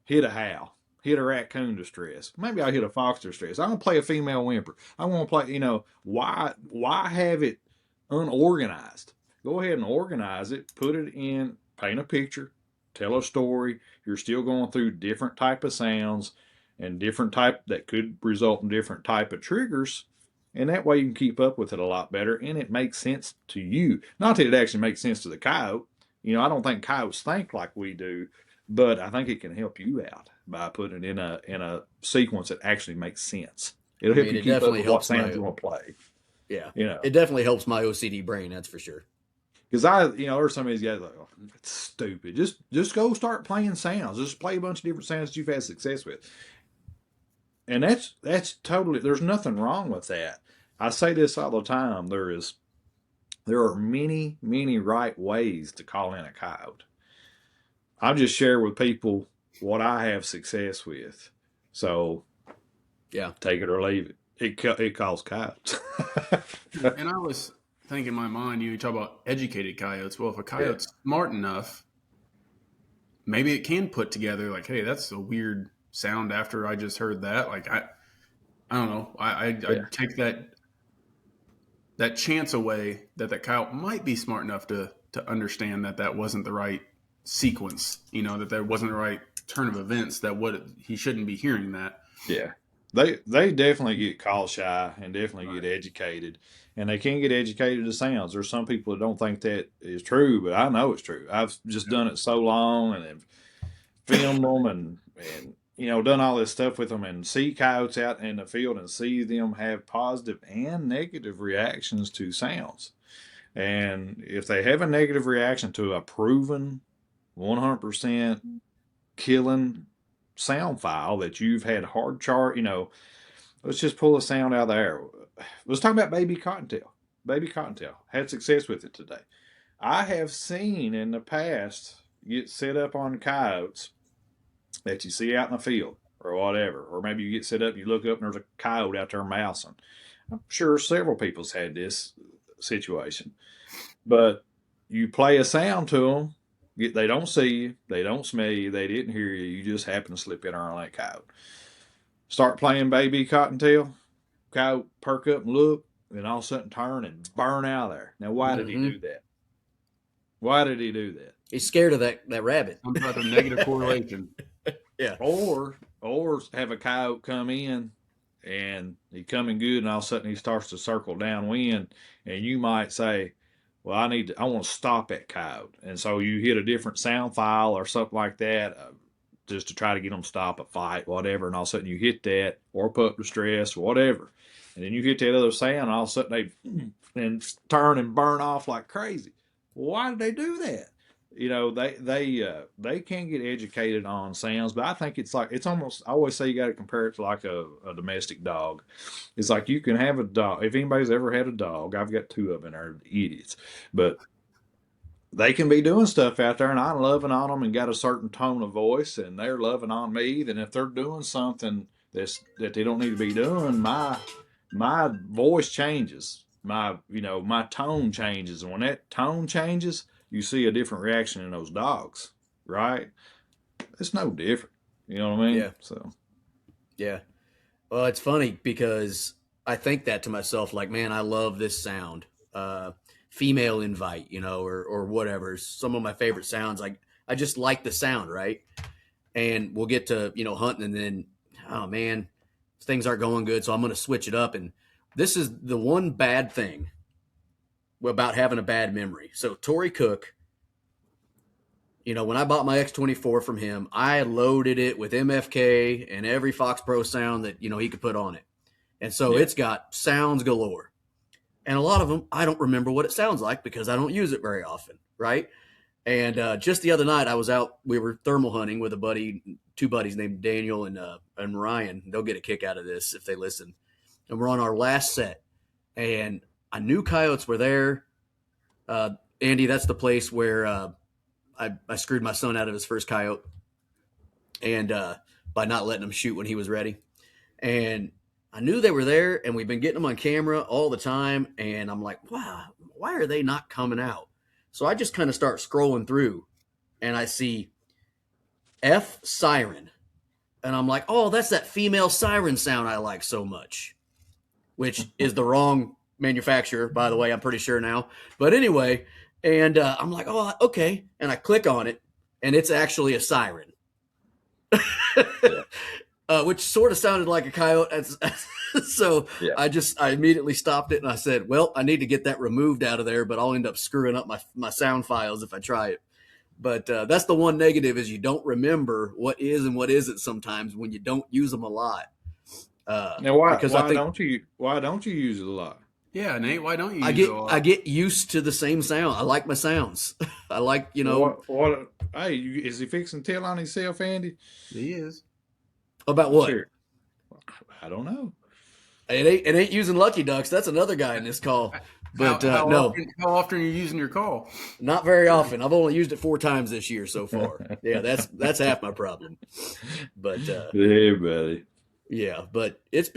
hit a howl, hit a raccoon distress. Maybe I'll hit a fox distress. I'm going to play a female whimper. I want to play, why have it unorganized? Go ahead and organize it, put it in, paint a picture, tell a story. You're still going through different type of sounds and different type that could result in different type of triggers. And that way you can keep up with it a lot better, and it makes sense to you. Not that it actually makes sense to the coyote. I don't think coyotes think like we do, but I think it can help you out by putting it in a sequence that actually makes sense. It'll help you keep up with what sounds you want to play. Yeah. It definitely helps my OCD brain, that's for sure. Because there's some of these guys like, oh, it's stupid. Just go start playing sounds. Just play a bunch of different sounds that you've had success with. And that's totally, there's nothing wrong with that. I say this all the time. There are many, many right ways to call in a coyote. I just share with people what I have success with. So, yeah, take it or leave it. It calls coyotes. And I was thinking in my mind, you talk about educated coyotes. Well, if a coyote's smart enough, maybe it can put together like, hey, that's a weird sound after I just heard that. Like, I don't know. I take that chance away that coyote might be smart enough to understand that wasn't the right sequence, that there wasn't the right turn of events, he shouldn't be hearing that. Yeah. They definitely get call shy and definitely get educated, and they can get educated to sounds. There's some people that don't think that is true, but I know it's true. I've just done it so long and have filmed them and done all this stuff with them, and see coyotes out in the field and see them have positive and negative reactions to sounds. And if they have a negative reaction to a proven 100% killing sound file that you've had hard chart, let's just pull a sound out of the air. Let's talk about baby cottontail. Baby cottontail. Had success with it today. I have seen in the past get set up on coyotes that you see out in the field or whatever, or maybe you get set up and you look up and there's a coyote out there mousing. I'm sure several people's had this situation, but you play a sound to them. They don't see you. They don't smell you. They didn't hear you. You just happen to slip in on that coyote. Start playing baby cottontail. Coyote perk up and look, and all of a sudden turn and burn out of there. Now, why did he do that? Why did he do that? He's scared of that rabbit. I'm about the negative correlation. Yeah. Or have a coyote come in and he coming good, and all of a sudden he starts to circle downwind, and you might say, well, I want to stop that coyote. And so you hit a different sound file or something like that, just to try to get them to stop a fight, whatever. And all of a sudden you hit that, or pup distress, whatever. And then you hit that other sound, and all of a sudden they turn and burn off like crazy. Why did they do that? They can get educated on sounds, but I think it's almost, I always say you got to compare it to like a domestic dog. It's like you can have a dog. If anybody's ever had a dog, I've got 2 of them, and they're idiots, but they can be doing stuff out there, and I'm loving on them and got a certain tone of voice, and they're loving on me. Then if they're doing something that they don't need to be done, my voice changes. My tone changes. And when that tone changes, you see a different reaction in those dogs, right? It's no different. You know what I mean? Yeah. So Yeah. Well, it's funny because I think that to myself, like, man, I love this sound. Uh, Female invite, or whatever. Some of my favorite sounds. Like, I just like the sound, right? And we'll get to, hunting, and then, oh man, things aren't going good, so I'm going to switch it up. And this is the one bad thing about having a bad memory. So Tory Cook, when I bought my X24 from him, I loaded it with MFK and every FoxPro sound that he could put on it. And so yeah, it's got sounds galore. And a lot of them, I don't remember what it sounds like because I don't use it very often, right? And just the other night, I was out. We were thermal hunting with two buddies named Daniel and Ryan. They'll get a kick out of this if they listen. And we're on our last set, and I knew coyotes were there. Andy, that's the place where I screwed my son out of his first coyote, and by not letting him shoot when he was ready. And I knew they were there, and we've been getting them on camera all the time. And I'm like, wow, why are they not coming out? So I just kind of start scrolling through, and I see F siren, and I'm like, oh, that's that female siren sound I like so much, which is the wrong manufacturer, by the way. I'm pretty sure now, but anyway, and I'm like, oh, okay, and I click on it, and it's actually a siren. yeah, Which sort of sounded like a coyote. So yeah. I immediately stopped it and I said, well, I need to get that removed out of there, but I'll end up screwing up my sound files if I try it. But that's the one negative is you don't remember what is and what isn't sometimes when you don't use them a lot. Now, why Because I why think don't you why don't you use it a lot? Yeah, Nate, why don't you I use it get a I lot? get used to the same sound. I like my sounds. I like What? Hey, is he fixing to tell on himself, Andy? He is. about Let's what hear it. I don't know. it ain't using Lucky Ducks. That's another guy in this call. How But how no, often how often are you using your call? not very often. I've only used it 4 times this year so far. Yeah, that's half my problem. But Yeah, buddy. yeah, but it's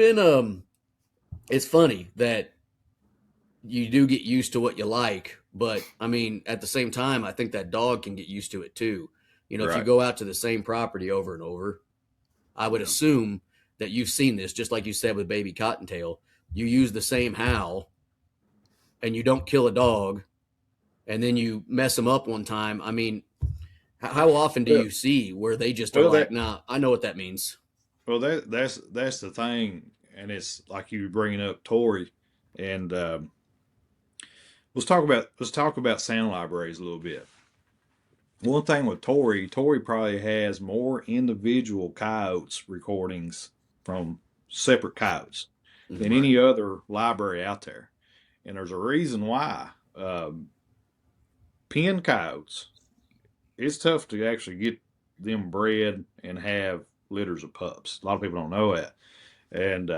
funny that you do get used to what you like, but I mean, at the same time, I think that dog can get used to it too. If you Right. go out to the same property over and over, I would Yeah. assume that you've seen this, just like you said with Baby Cottontail. You use the same howl, and you don't kill a dog, and then you mess them up one time. I mean, how often do Well, you see where they just are well, like, nah, I know what that means. that's the thing, and it's like you were bringing up Tory, and let's talk about sound libraries a little bit. One thing with Tory probably has more individual coyotes recordings from separate coyotes than Mm-hmm. Right. any other library out there, and there's a reason why. Pen coyotes, it's tough to actually get them bred and have litters of pups. A lot of people don't know that. And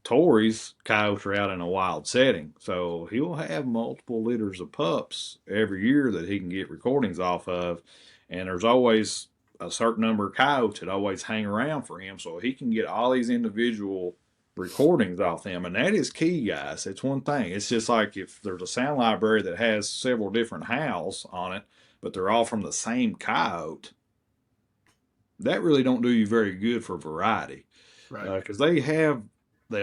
Tory's coyotes are out in a wild setting, so he'll have multiple litters of pups every year that he can get recordings off of. And there's always a certain number of coyotes that always hang around for him, so he can get all these individual recordings off them. And that is key, guys. It's one thing. It's just like if there's a sound library that has several different howls on it, but they're all from the same coyote, that really don't do you very good for variety, Right. because they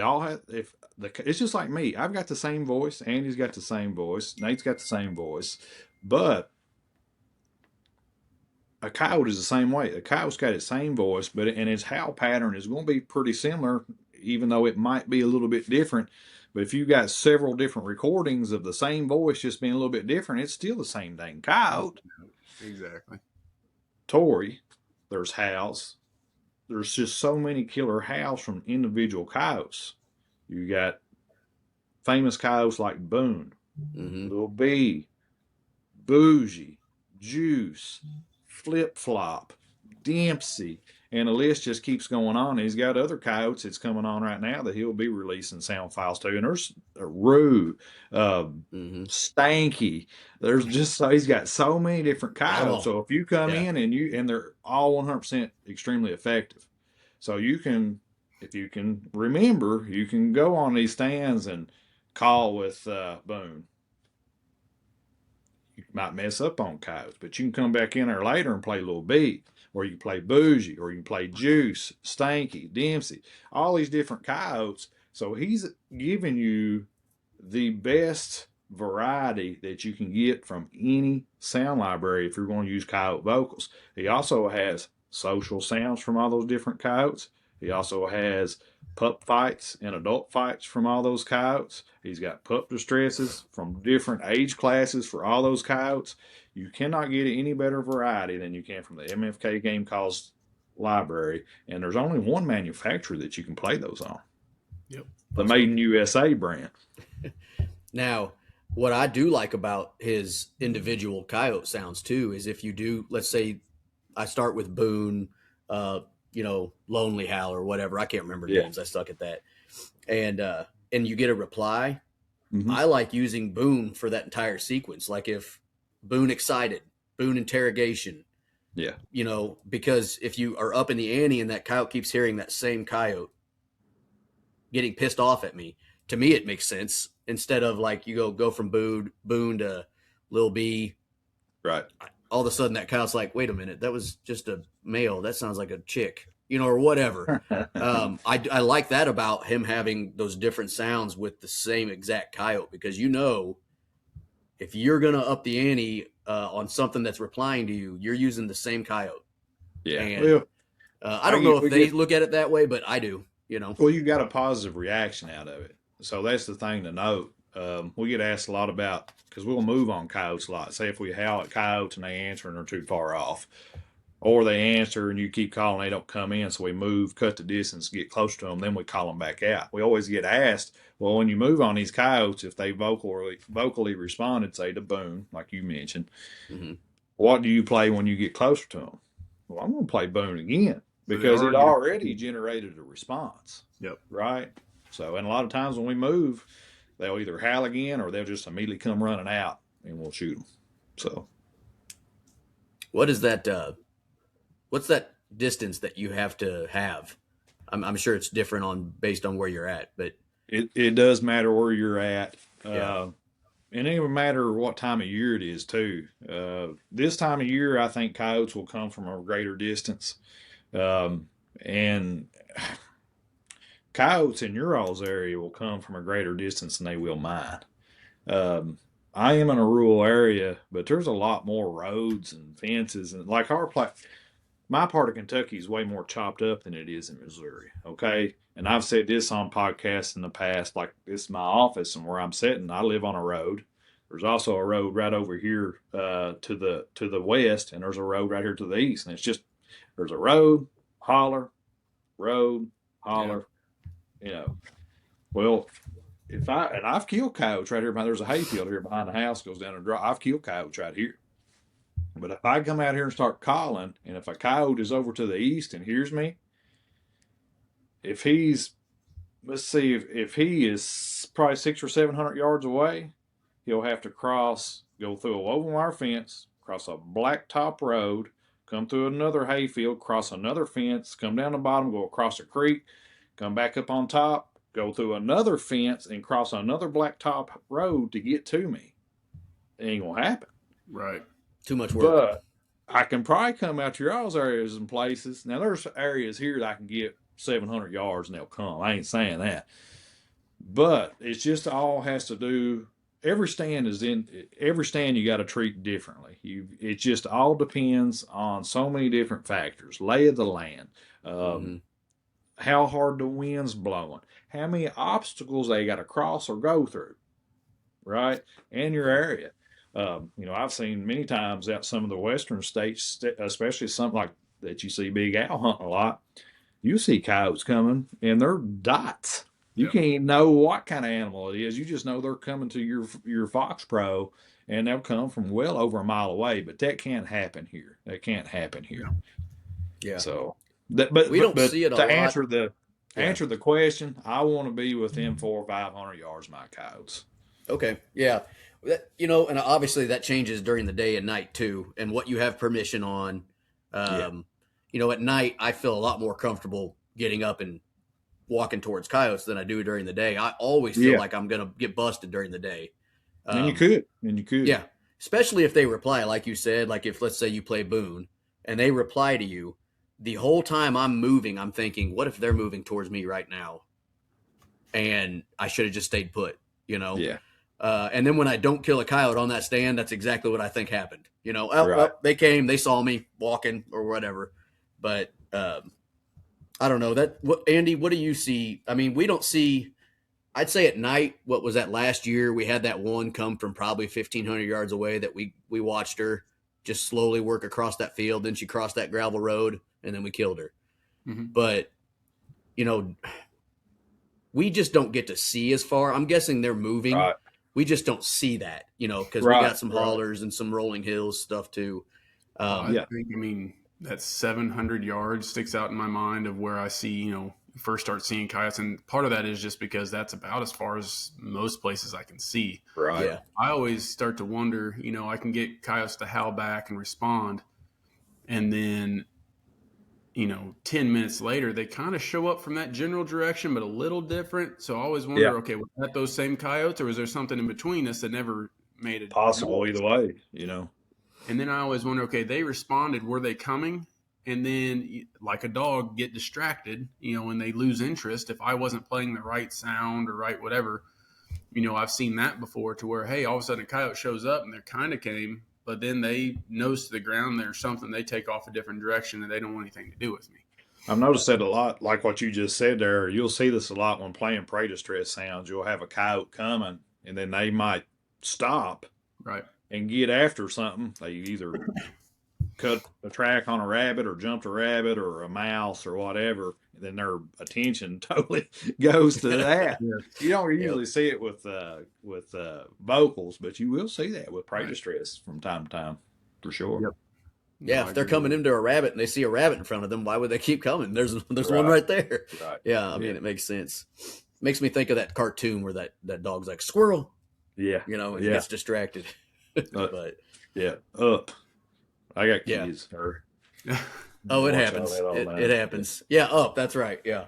all have. If the It's just like me. I've got the same voice. Andy's got the same voice. Nate's got the same voice, but a coyote is the same way. A coyote's got its same voice, and its howl pattern is going to be pretty similar, even though it might be a little bit different. But if you've got several different recordings of the same voice just being a little bit different, it's still the same dang coyote. Exactly. Tory, there's howls. There's just so many killer howls from individual coyotes. You got famous coyotes like Boone, Mm-hmm. Little B, Bougie, Juice, Flip Flop, Dempsey, and the list just keeps going on. He's got other coyotes that's coming on right now that he'll be releasing sound files to. And there's Rue, uh, Mm-hmm. Stanky. There's just so he's got so many different Got 'em coyotes. all. So if you come Yeah. in and they're all 100% extremely effective. So you can if you can remember, you can go on these stands and call with Boone. You might mess up on coyotes, but you can come back in there later and play Little B, or you can play Bougie, or you can play Juice, Stanky, Dempsey, all these different coyotes. So he's giving you the best variety that you can get from any sound library if you're going to use coyote vocals. He also has social sounds from all those different coyotes. He also has pup fights and adult fights from all those coyotes. He's got pup distresses from different age classes for all those coyotes. You cannot get any better variety than you can from the MFK Game Calls library, and there's only one manufacturer that you can play those on. Yep. The Made in USA brand. Now, what I do like about his individual coyote sounds too is if you do, let's say I start with Boone, Lonely Howl or whatever. I can't remember names. I suck at that. And you get a reply. Mm-hmm. I like using Boone for that entire sequence. Like if Boone excited, Boone interrogation. Yeah. Because if you are up in the ante and that coyote keeps hearing that same coyote getting pissed off at me, to me it makes sense. Instead of like you go from Boone to Lil B. Right. All of a sudden that coyote's like, wait a minute, that was just a male. That sounds like a chick, or whatever. I like that about him having those different sounds with the same exact coyote, because if you're going to up the ante on something that's replying to you, you're using the same coyote. Yeah. And, I don't know if they look at it that way, but I do, Well, you got a positive reaction out of it. So that's the thing to note. We get asked a lot about, because we'll move on coyotes a lot. Say if we howl at coyotes and they answer and they're too far off, or they answer and you keep calling, they don't come in. So we move, cut the distance, get close to them, then we call them back out. We always get asked, well, when you move on these coyotes, if they vocally responded, say to Boone, like you mentioned, mm-hmm. What do you play when you get closer to them? Well, I'm going to play Boone again because it already generated a response. Yep. Right? So, and a lot of times when we move, they'll either howl again or they'll just immediately come running out and we'll shoot them. So, what is that? What's that distance that you have to have? I'm sure it's different based on where you're at, but it does matter where you're at. Yeah. And it doesn't matter what time of year it is too. This time of year, I think coyotes will come from a greater distance, and coyotes in your all's area will come from a greater distance than they will mine. I am in a rural area, but there's a lot more roads and fences, and like my part of Kentucky is way more chopped up than it is in Missouri. Okay. And I've said this on podcasts in the past, like this is my office and where I'm sitting, I live on a road. There's also a road right over here to the west, and there's a road right here to the east. And it's just, there's a road, holler, yeah. Well, I've killed coyotes right here. There's a hayfield here behind the house, goes down a draw. I've killed coyotes right here. But if I come out here and start calling, and if a coyote is over to the east and hears me, if he's, let's see, if he is probably 600 or 700 yards away, he'll have to go through a woven wire fence, cross a blacktop road, come through another hayfield, cross another fence, come down the bottom, go across a creek, come back up on top, go through another fence, and cross another blacktop road to get to me. It ain't gonna happen. Right. Too much work. But I can probably come out to your all's areas and places. Now there's areas here that I can get 700 yards and they'll come. I ain't saying that. But it's just all has to do, every stand you got to treat differently. It just all depends on so many different factors. Lay of the land, how hard the wind's blowing, how many obstacles they got to cross or go through, right? And your area. I've seen many times out some of the western states, especially something like that you see big owl hunting a lot. You see coyotes coming, and they're dots. You can't know what kind of animal it is. You just know they're coming to your FoxPro, and they'll come from well over a mile away. But that can't happen here. Yeah. So, we don't see it a lot. Answer the question, I want to be within 400 or 500 yards of my coyotes. Okay. Yeah. And obviously that changes during the day and night too, and what you have permission on. At night I feel a lot more comfortable getting up and walking towards coyotes than I do during the day. I always feel like I'm going to get busted during the day. And you could. Yeah. Especially if they reply, like you said, like if let's say you play Boone and they reply to you, the whole time I'm moving, I'm thinking, what if they're moving towards me right now? And I should have just stayed put, you know? Yeah. And then when I don't kill a coyote on that stand, that's exactly what I think happened. You know, well, they came, they saw me walking or whatever. But I don't know Andy, what do you see? I mean, we don't see, I'd say at night, what was that last year? We had that one come from probably 1,500 yards away that we watched her just slowly work across that field. Then she crossed that gravel road and then we killed her. Mm-hmm. But, you know, we just don't get to see as far. I'm guessing they're moving. Right. We just don't see that, you know, because we got some haulers and some rolling hills stuff too. I mean, that 700 yards sticks out in my mind of where I see, you know, first start seeing coyotes. And part of that is just because that's about as far as most places I can see. Right. Yeah. I always start to wonder, you know, I can get coyotes to howl back and respond. And then, you know, 10 minutes later, they kind of show up from that general direction, but a little different. So I always wonder, okay, was that those same coyotes or was there something in between us that never made it possible either way, you know? And then I always wonder, okay, they responded, were they coming? And then like a dog get distracted, you know, when they lose interest. If I wasn't playing the right sound or right whatever, you know, I've seen that before to where, hey, all of a sudden a coyote shows up and they kind of came, but then they nose to the ground. There's something, they take off a different direction and they don't want anything to do with me. I've noticed that a lot, like what you just said there. You'll see this a lot when playing prey distress sounds. You'll have a coyote coming and then they might stop and get after something. They either cut a track on a rabbit or jumped a rabbit or a mouse or whatever. And then their attention totally goes to that. You don't usually see it with vocals, but you will see that with prey distress from time to time, for sure. Yeah, if they're coming into a rabbit and they see a rabbit in front of them, why would they keep coming? There's one right there. Yeah, I mean, it makes sense. Makes me think of that cartoon where that dog's like, squirrel. Yeah. You know, and he gets distracted. But up. I got keys. Oh, it happens. It happens. Yeah, up. That's right. Yeah.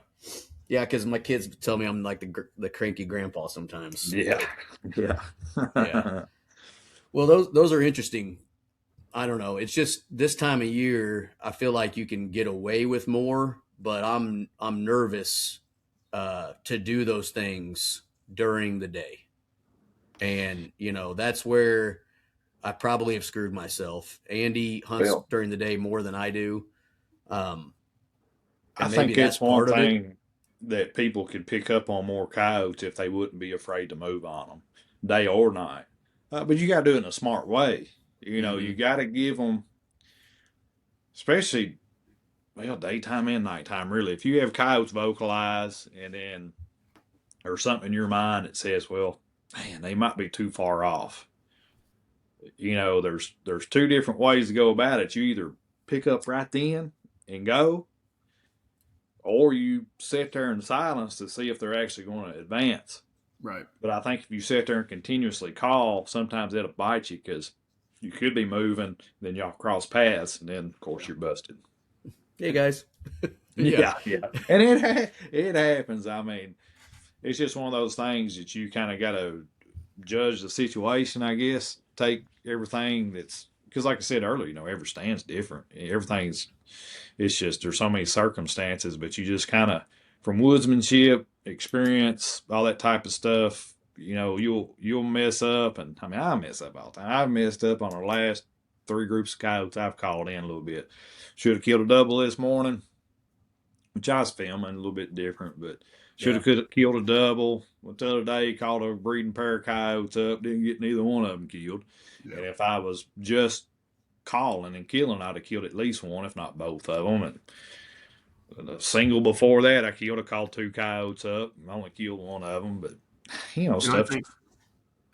Yeah, because my kids tell me I'm like the cranky grandpa sometimes. Yeah. Well, those are interesting. I don't know. It's just this time of year, I feel like you can get away with more, but I'm nervous to do those things during the day. And, you know, that's where I probably have screwed myself. Andy hunts during the day more than I do. I think it's one thing that people could pick up on more coyotes if they wouldn't be afraid to move on them, day or night. But you got to do it in a smart way. You know, you got to give them, especially, daytime and nighttime, really. If you have coyotes vocalize and then there's something in your mind that says, well, man, they might be too far off. You know, there's two different ways to go about it. You either pick up right then and go, or you sit there in silence to see if they're actually going to advance. Right. But I think if you sit there and continuously call, sometimes it'll bite you because you could be moving, then y'all cross paths, and then, of course, you're busted. Hey, guys. Yeah. And it happens. I mean, it's just one of those things that you kind of got to judge the situation, I guess. Take everything that's, because like I said earlier, you know, every stand's different. It's just, there's so many circumstances, but you just kind of, from woodsmanship, experience, all that type of stuff, you know, you'll mess up. And I mean, I mess up all the time. I've messed up on our last 3 groups of coyotes I've called in a little bit. Should have killed a double this morning, which I was filming a little bit different, but should have killed a double. The other day, called a breeding pair of coyotes up, didn't get neither one of them killed. Yeah. And if I was just calling and killing, I'd have killed at least one, if not both of them. And the single before that, I called 2 coyotes up. I only killed one of them, but, you know, stuff.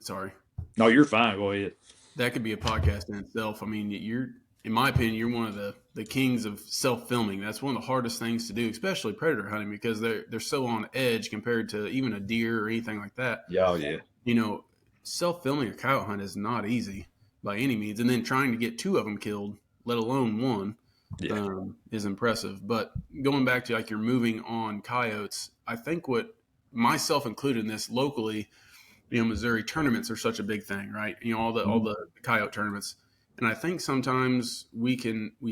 Sorry. No, you're fine. Go ahead. That could be a podcast in itself. I mean, in my opinion, you're one of the kings of self-filming. That's one of the hardest things to do, especially predator hunting, because they're so on edge compared to even a deer or anything like that. Yeah, yeah. You know, self-filming a coyote hunt is not easy by any means. And then trying to get 2 of them killed, let alone one, is impressive. But going back to like you're moving on coyotes, I think what, myself included in this locally, Missouri tournaments are such a big thing, right? All the coyote tournaments. And I think sometimes we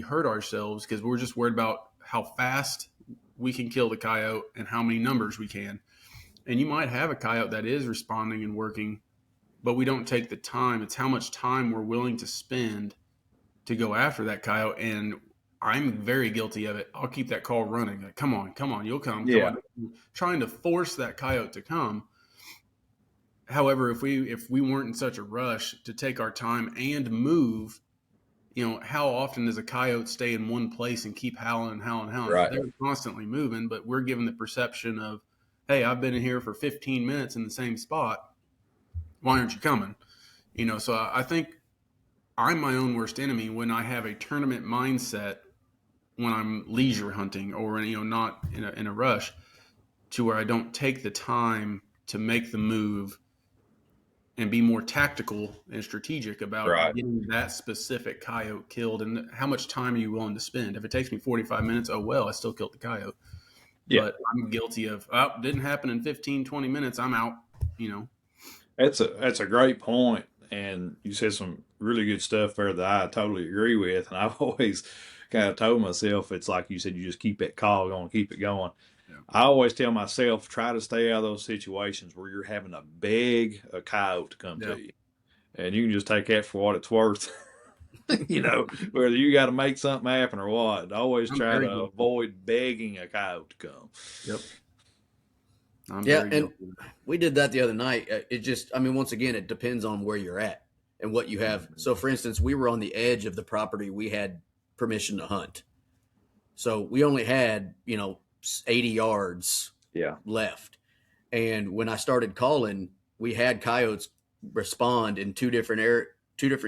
hurt ourselves because we're just worried about how fast we can kill the coyote and how many numbers we can. And you might have a coyote that is responding and working, but we don't take the time. It's how much time we're willing to spend to go after that coyote. And I'm very guilty of it. I'll keep that call running. Like, come on, you'll come. Yeah. Come on. Trying to force that coyote to come. However, if we weren't in such a rush to take our time and move, how often does a coyote stay in one place and keep howling and howling and howling? Right. They're constantly moving, but we're given the perception of, hey, I've been in here for 15 minutes in the same spot. Why aren't you coming? So I think I'm my own worst enemy when I have a tournament mindset when I'm leisure hunting or, not in a rush, to where I don't take the time to make the move and be more tactical and strategic about getting that specific coyote killed. And how much time are you willing to spend? If it takes me 45 minutes, oh, well, I still killed the coyote. Yeah. But I'm guilty of, didn't happen in 15, 20 minutes. I'm out, That's a great point. And you said some really good stuff there that I totally agree with. And I've always kind of told myself, it's like you said, you just keep that call going, keep it going. Yeah. I always tell myself, try to stay out of those situations where you're having to beg a coyote to come to you. And you can just take that for what it's worth. Whether you got to make something happen or what. Always try to avoid begging a coyote to come. Yep. And we did that the other night. Once again, it depends on where you're at and what you have. So, for instance, we were on the edge of the property we had permission to hunt. So we only had, 80 yards left. And when I started calling, we had coyotes respond in two different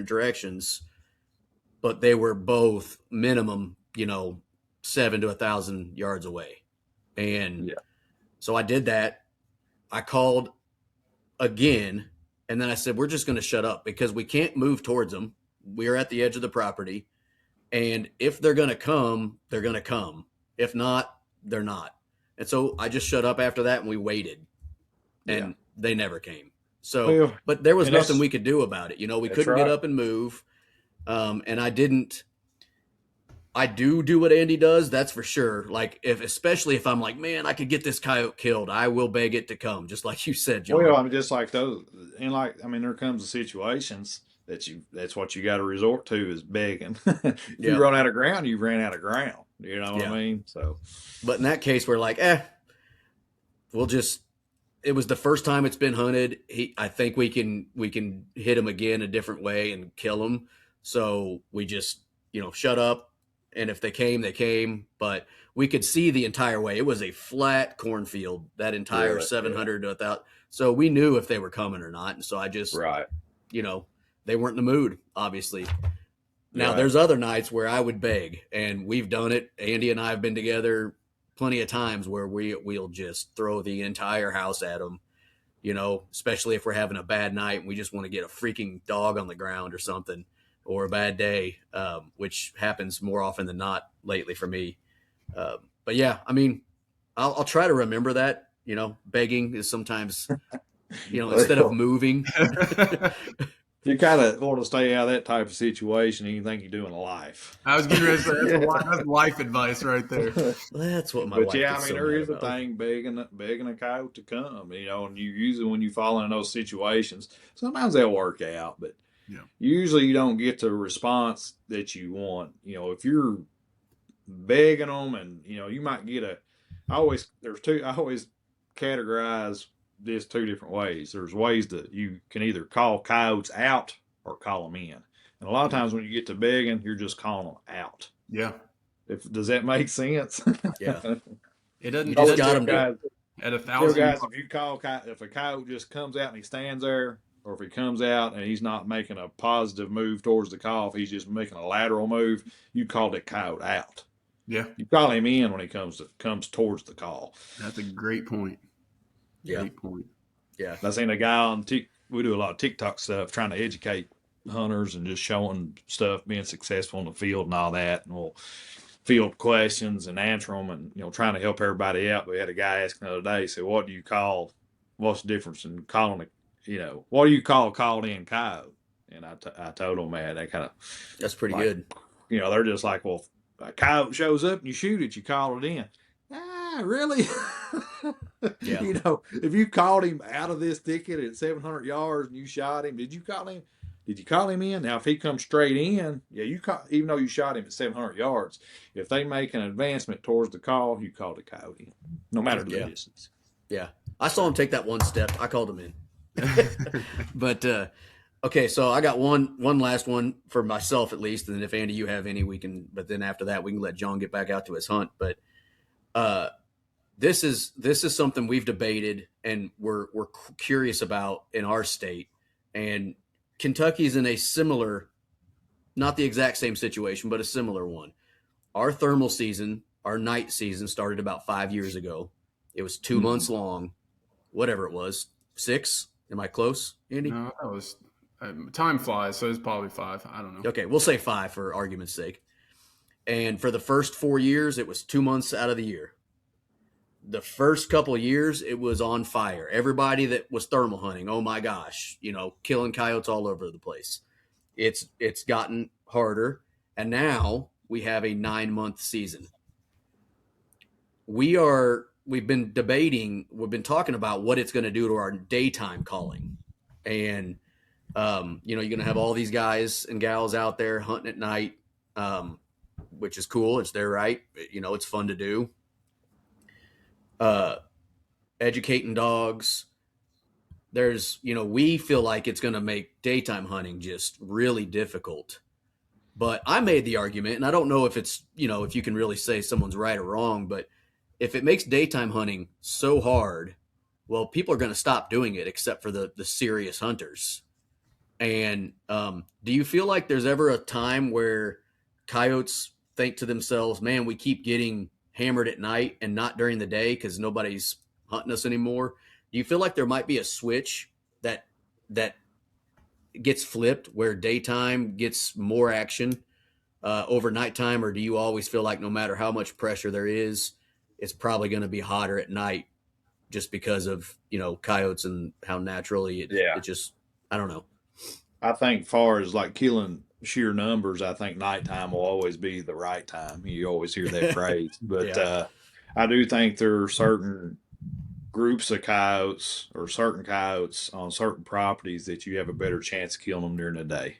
directions, but they were both minimum, 7 to 1,000 yards away. And so I did that. I called again, and then I said, we're just going to shut up because we can't move towards them. We're at the edge of the property. And if they're going to come, they're going to come. If not, they're not. And so I just shut up after that, and we waited, and they never came. So, but there was nothing we could do about it. We couldn't get up and move. And I didn't. I do what Andy does, that's for sure. Like, especially if I'm like, man, I could get this coyote killed, I will beg it to come, just like you said, John. Well, just like those, and there comes the situations that's what you got to resort to is begging. If you run out of ground, you ran out of ground. You know what I mean? So, but in that case, we're like, we'll just. It was the first time it's been hunted. I think we can hit him again a different way and kill him. So we just shut up, and if they came, they came. But we could see the entire way. It was a flat cornfield that entire 700 to 1,000. So we knew if they were coming or not. And so I just they weren't in the mood, obviously. Now, there's other nights where I would beg, and we've done it. Andy and I have been together plenty of times where we'll just throw the entire house at them, especially if we're having a bad night and we just want to get a freaking dog on the ground or something, or a bad day, which happens more often than not lately for me. But yeah, I'll try to remember that, begging is sometimes, instead of moving. You kind of want to stay out of that type of situation. And you think you're doing life. I was getting ready to say that's life advice right there. That's what my wife. But there is a thing begging a coyote to come. And you usually when you fall in those situations, sometimes they'll work out, but usually you don't get the response that you want. If you're begging them, and you might get I always categorize this two different ways. There's ways that you can either call coyotes out or call them in. And a lot of times when you get to begging, you're just calling them out. Yeah. Does that make sense? Yeah. It doesn't. You just got them at 1,000. Guys, if a coyote just comes out and he stands there, or if he comes out and he's not making a positive move towards the call, if he's just making a lateral move, you call that coyote out. Yeah. You call him in when he comes towards the call. That's a great point. Yeah. Great point. Yeah. I seen a guy on we do a lot of TikTok stuff trying to educate hunters and just showing stuff, being successful in the field and all that. And field questions and answer them, and trying to help everybody out. We had a guy asking the other day, he said, what's the difference in calling what do you call a called in coyote? And I told them, man, that kind of, That's pretty like, good. they're just like, well, a coyote shows up and you shoot it, you call it in. Really? Yeah. If you called him out of this thicket at 700 yards and you shot him, did you call him? Did you call him in? Now, if he comes straight in, yeah, even though you shot him at 700 yards, if they make an advancement towards the call, you call the coyote in, no matter the distance. Yeah. I saw him take that one step. I called him in. But okay, so I got one last one for myself at least, and then if Andy you have any, we can. But then after that, we can let John get back out to his hunt. But this is something we've debated and we're curious about in our state, and Kentucky's in a similar, not the exact same situation, but a similar one. Our thermal season, our night season, started about 5 years ago. It was 2 months long, whatever it was, 6. Am I close, Andy? No, that was time flies, so it's probably 5. I don't know. Okay, we'll say 5 for argument's sake. And for the first 4 years, it was 2 months out of the year. The first couple of years, it was on fire. Everybody that was thermal hunting, oh my gosh, killing coyotes all over the place. It's gotten harder, and now we have a 9-month season. We've been talking about what it's going to do to our daytime calling. And, you're going to have all these guys and gals out there hunting at night, which is cool. It's their right. It's fun to do. Educating dogs. There's, we feel like it's going to make daytime hunting just really difficult. But I made the argument, and I don't know if it's, if you can really say someone's right or wrong, but if it makes daytime hunting so hard, well, people are going to stop doing it except for the serious hunters. And do you feel like there's ever a time where coyotes think to themselves, man, we keep getting hammered at night and not during the day because nobody's hunting us anymore? Do you feel like there might be a switch that gets flipped where daytime gets more action over nighttime, or do you always feel like no matter how much pressure there is, it's probably going to be hotter at night just because of, coyotes and how naturally it just, I don't know. I think far as like killing sheer numbers, I think nighttime will always be the right time. You always hear that phrase, but I do think there are certain groups of coyotes or certain coyotes on certain properties that you have a better chance of killing them during the day.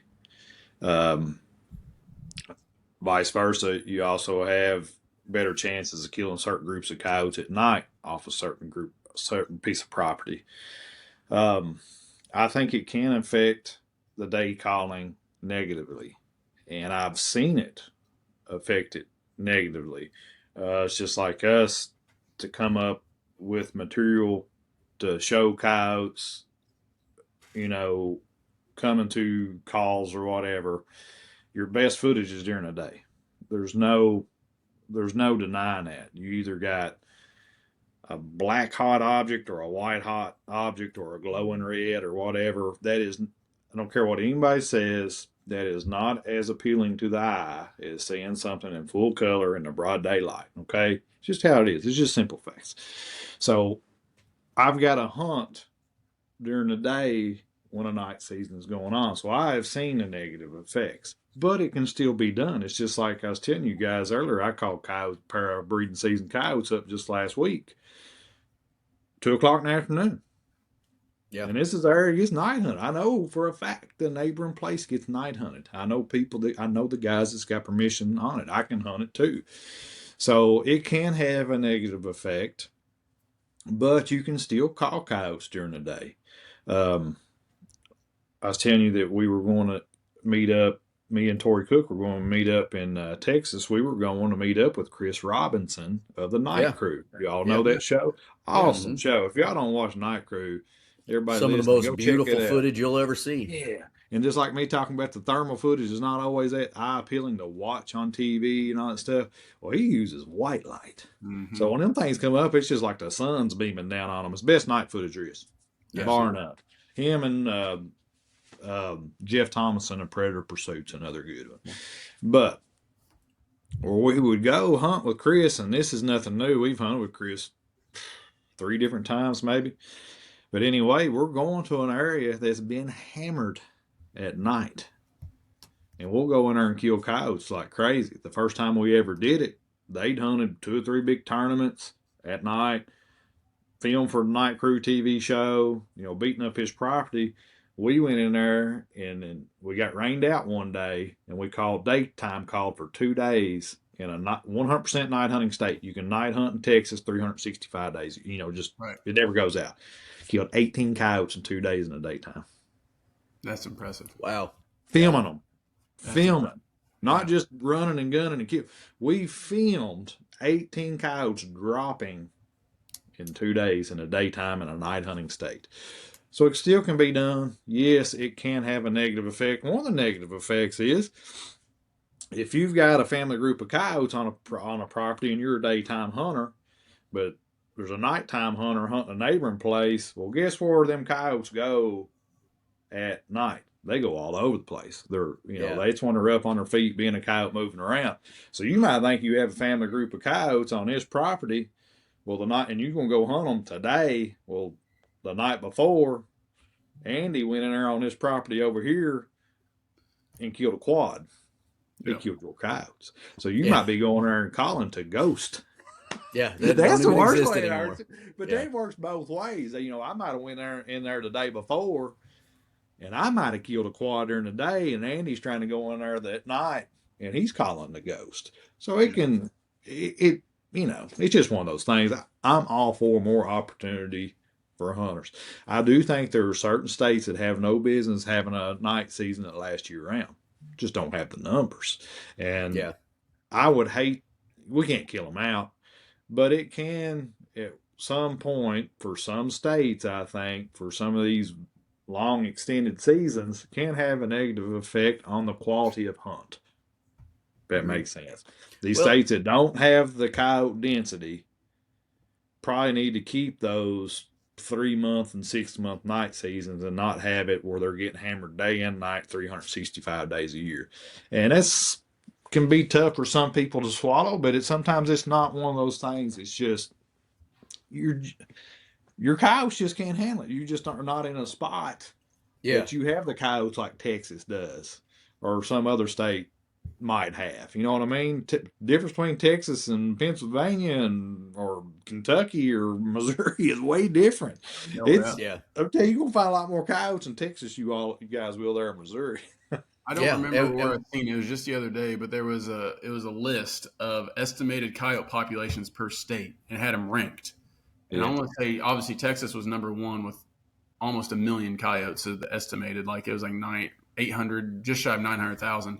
Vice versa, you also have better chances of killing certain groups of coyotes at night off a certain piece of property. I think it can affect the day calling negatively, and I've seen it affect it negatively. It's just like us to come up with material to show coyotes, coming to calls or whatever. Your best footage is during the day. There's no denying that. You either got a black hot object or a white hot object or a glowing red or whatever. That is, I don't care what anybody says, that is not as appealing to the eye as seeing something in full color in the broad daylight. Okay? It's just how it is. It's just simple facts. So I've got to hunt during the day when a night season is going on. So I have seen the negative effects, but it can still be done. It's just like I was telling you guys earlier, I called pair of breeding season coyotes up just last week, 2:00 in the afternoon. Yeah. And this is the area gets night hunted. I know for a fact the neighboring place gets night hunted. I know the guys that's got permission on it. I can hunt it too. So it can have a negative effect, but you can still call coyotes during the day. I was telling you that we were going to meet up. Me and Tori Cook were going to meet up in Texas. We were going to meet up with Chris Robinson of the Night Crew. Y'all know that show? Awesome show. If y'all don't watch Night Crew, everybody some of the most beautiful footage you'll ever see. Yeah. And just like me talking about the thermal footage is not always that eye appealing to watch on TV and all that stuff. Well, he uses white light. Mm-hmm. So when them things come up, it's just like the sun's beaming down on them. It's the best night footage there is. Bar none. Him and Jeff Thomason of Predator Pursuit's another good one. But or we would go hunt with Chris, and this is nothing new. We've hunted with Chris 3 different times, maybe. But anyway, we're going to an area that's been hammered at night. And we'll go in there and kill coyotes like crazy. The first time we ever did it, they'd hunted 2 or 3 big tournaments at night, filmed for the Night Crew TV show, beating up his property. We went in there and we got rained out one day, and we daytime called for 2 days in a 100% night hunting state. You can night hunt in Texas 365 days. Just Right. It never goes out. Killed 18 coyotes in 2 days in the daytime. That's impressive. Wow. Filming them. Filming. Not just running and gunning and kill. We filmed 18 coyotes dropping in 2 days in a daytime in a night hunting state. So it still can be done. Yes, it can have a negative effect. One of the negative effects is if you've got a family group of coyotes on a property and you're a daytime hunter, but there's a nighttime hunter hunting a neighboring place, well, guess where them coyotes go at night? They go all over the place. That's when they're up on their feet, being a coyote moving around. So you might think you have a family group of coyotes on this property, and you're gonna go hunt them today. Well, the night before, Andy went in there on this property over here and killed a quad. He killed your coyotes. So you might be going there and calling to ghost. Yeah, that's the worst way. But that works both ways. I might have went in there the day before, and I might have killed a quad during the day, and Andy's trying to go in there that night, and he's calling the ghost. So it's just one of those things. I'm all for more opportunity for hunters. I do think there are certain states that have no business having a night season that lasts year round. Just don't have the numbers. And I would hate, we can't kill them out, but it can at some point for some states, I think, for some of these long extended seasons, can have a negative effect on the quality of hunt. If that makes sense. These states that don't have the coyote density probably need to keep those 3-month and 6-month night seasons and not have it where they're getting hammered day and night 365 days a year. And that's can be tough for some people to swallow, but sometimes it's not one of those things. It's just your coyotes just can't handle it. You just are not in a spot that you have the coyotes like Texas does or some other state might have. You know what I mean? Difference between Texas and Pennsylvania or Kentucky or Missouri is way different. I'll tell you, you're gonna find a lot more coyotes in Texas. You guys will there in Missouri. I don't remember where I've seen it. It was just the other day, but it was a list of estimated coyote populations per state and it had them ranked. And I want to say, obviously, Texas was number one with almost 1 million coyotes estimated. Like it was like 800, just shy of 900,000.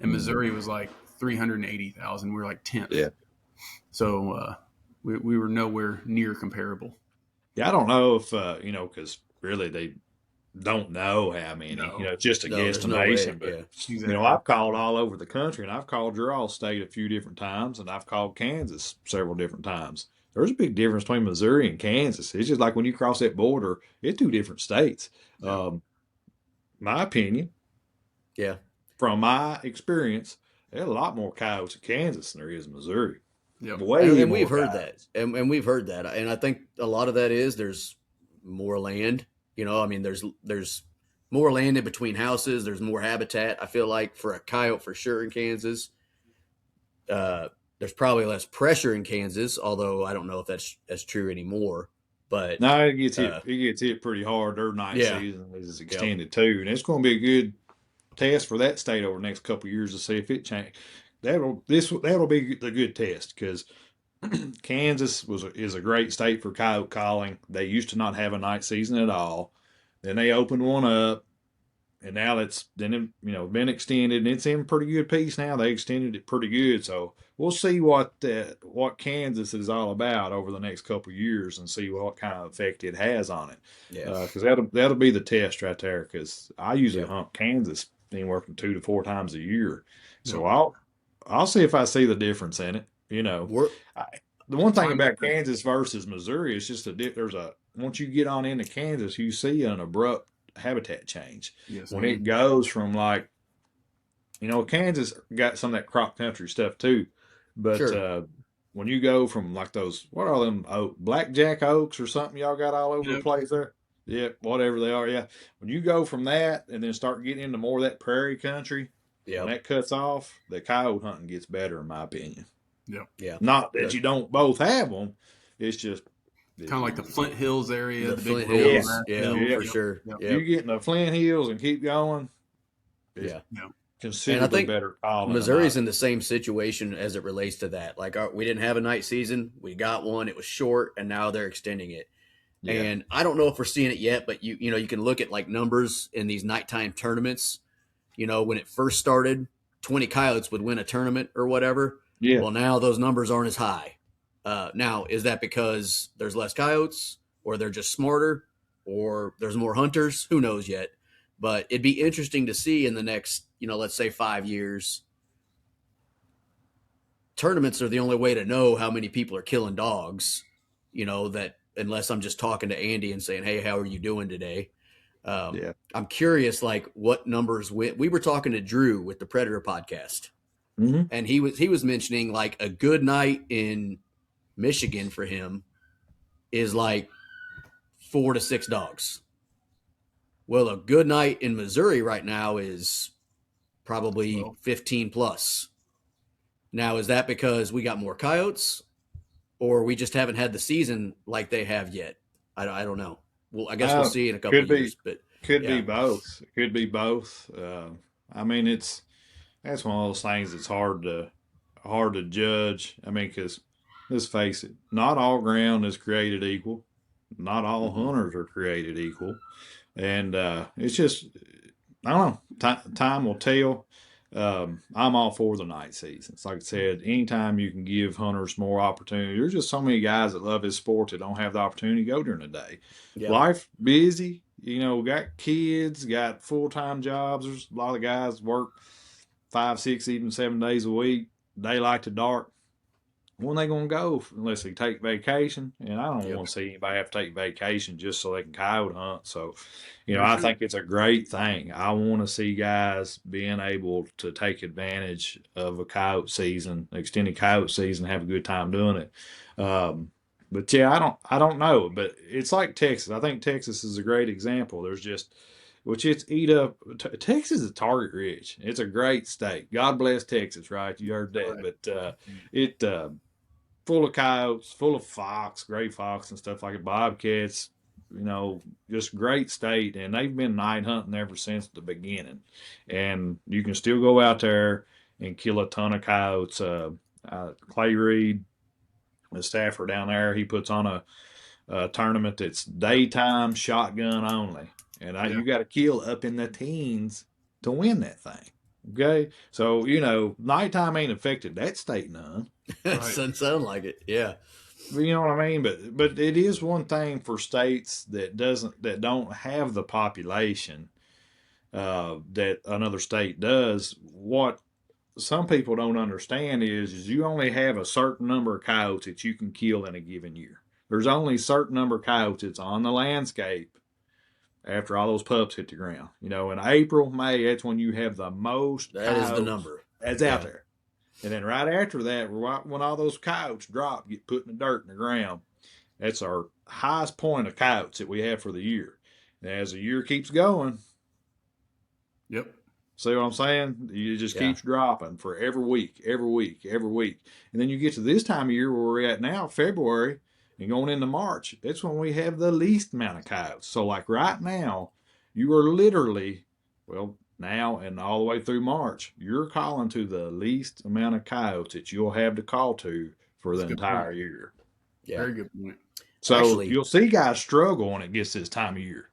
And Missouri was like 380,000. We were like 10th. Yeah. So we were nowhere near comparable. Yeah, I don't know if, because really they don't know how many. It's just a guesstimation. But, I've called all over the country, and I've called your all state a few different times, and I've called Kansas several different times. There's a big difference between Missouri and Kansas. It's just like when you cross that border, it's 2 different states. My opinion. Yeah. From my experience, there's a lot more coyotes in Kansas than there is in Missouri. Yeah, and we've heard that, and we've heard that, and I think a lot of that is there's more land. There's more land in between houses. There's more habitat. I feel like for a coyote for sure in Kansas. There's probably less pressure in Kansas, although I don't know if that's true anymore. But no, it gets hit pretty hard. Their night season is extended too, and it's going to be a good test for that state over the next couple of years to see if it changes. That'll be the good test because Kansas is a great state for coyote calling. They used to not have a night season at all. Then they opened one up, and now it's been extended, and it's in pretty good piece now. They extended it pretty good, so we'll see what Kansas is all about over the next couple of years and see what kind of effect it has on it. Yeah, because that'll be the test right there. Because I usually hunt Kansas anywhere from 2 to 4 times a year, so I'll see if I see the difference in it. The one thing about Kansas versus Missouri is just once you get on into Kansas, you see an abrupt habitat change. Yes, when it goes from Kansas got some of that crop country stuff too, But Sure. when you go from like those, what are them, blackjack oaks or something y'all got all over the Yep. place there? Yeah, whatever they are. Yeah. When you go from that and then start getting into more of that prairie country, when Yep. that cuts off, the coyote hunting gets better, in my opinion. Yep. Yeah. Not that you don't both have them. It's just Kind of like the Flint Hills area, The the big Flint rolling yeah, Hills. grass Yeah, hills. yeah. for Yep. sure. Yep. You Yep. get in the Flint Hills and keep going, it's Yeah. Yep. And I considerably think better call than a Missouri's night. in the same situation as it relates to that. Like, we didn't have a night season. We got one. It was short, and now they're extending it. Yeah. And I don't know if we're seeing it yet, but you can look at like numbers in these nighttime tournaments. When it first started, 20 coyotes would win a tournament or whatever. Yeah. Well, now those numbers aren't as high. Now, is that because there's less coyotes, or they're just smarter, or there's more hunters? Who knows yet? But it'd be interesting to see in the next, let's say 5 years. Tournaments are the only way to know how many people are killing dogs. That unless I'm just talking to Andy and saying, "Hey, how are you doing today?" Yeah. I'm curious, like what numbers we were talking to Drew with the Predator podcast, Mm-hmm. and he was mentioning like a good night in Michigan for him is like 4 to 6 dogs. Well, a good night in Missouri right now is probably 15 plus. Now, is that because we got more coyotes, or we just haven't had the season like they have yet? I don't know. Well, I guess we'll see in a couple Could of be years, but could be yeah, both. It could be both. I mean, that's one of those things that's hard to judge. I mean, because let's face it, not all ground is created equal. Not all mm-hmm. hunters are created equal, and it's just I don't know. Time will tell. I'm all for the night seasons. Like I said, anytime you can give hunters more opportunity, there's just so many guys that love this sport that don't have the opportunity to go during the day. Yeah, Life busy, got kids, got full time jobs. There's a lot of guys work 5, 6, even 7 days a week, daylight to dark. When they gonna go unless they take vacation? And I don't yep, want to see anybody have to take vacation just so they can coyote hunt. So, Very I true. think it's a great thing. I want to see guys being able to take advantage of a coyote season, extended coyote season, have a good time doing it. But yeah, I don't know. But it's like Texas. I think Texas is a great example. There's just which it's eat up. Texas is target rich. It's a great state. God bless Texas, right? You heard that, Right. but it full of coyotes, full of fox, gray fox, and stuff like it. Bobcats, just great state, and they've been night hunting ever since the beginning. And you can still go out there and kill a ton of coyotes. Clay Reed, the staffer down there, he puts on a tournament that's daytime shotgun only, and Yeah. you got to kill up in the teens to win that thing. Okay, so nighttime ain't affected that state none. it Right. doesn't sound like it. Yeah, You know what I mean? But it is one thing for states that don't have the population that another state does. What some people don't understand is you only have a certain number of coyotes that you can kill in a given year. There's only a certain number of coyotes that's on the landscape after all those pups hit the ground. In April, May, that's when you have the most that is the coyotes number. that's out Yeah, there. And then right after that, when all those coyotes drop, get put in the dirt in the ground, that's our highest point of coyotes that we have for the year. And as the year keeps going, Yep. see what I'm saying? It just yeah, keeps dropping for every week, every week, every week. And then you get to this time of year where we're at now, February, and going into March. That's when we have the least amount of coyotes. So, like right now, you are literally, well, now and all the way through March, you're calling to the least amount of coyotes that you'll have to call to for the That's a good entire point. year. yeah. Very good point. So Actually, you'll see guys struggle when it gets this time of year.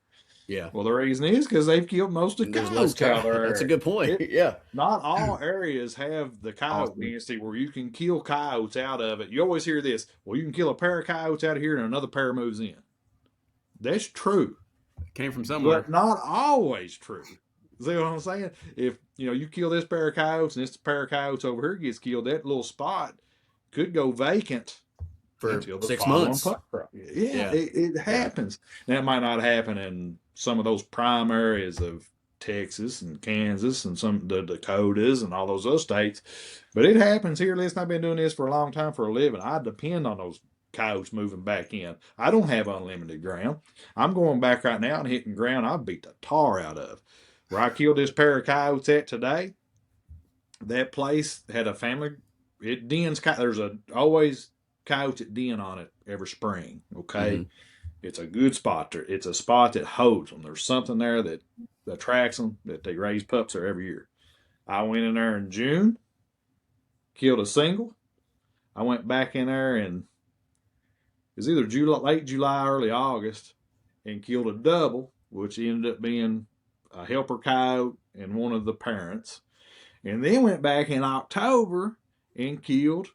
yeah. Well, the reason is because they've killed most of the There's less coyotes out there. That's a good point. Yeah, Not all areas have the coyote Awesome. density where you can kill coyotes out of it. You always hear this, well, you can kill a pair of coyotes out of here and another pair moves in. That's true, Came from somewhere. but not always true. See what I'm saying? If you kill this pair of coyotes and this pair of coyotes over here gets killed, that little spot could go vacant for until the 6 following months. pup crop. Yeah, Yeah. it happens. That might not happen in some of those prime areas of Texas and Kansas and some the Dakotas and all those other states. But it happens here. Listen, I've been doing this for a long time for a living. I depend on those coyotes moving back in. I don't have unlimited ground. I'm going back right now and hitting ground I beat the tar out of. Where I killed this pair of coyotes at today, that place had a family. It dens. There's always coyotes that den on it every spring. Okay, it's a good spot. It's a spot that holds them. There's something there that attracts them. That they raise pups there every year. I went in there in June, killed a single. I went back in there and it was either late July, early August, and killed a double, which ended up being a helper coyote and one of the parents. And then went back in October and killed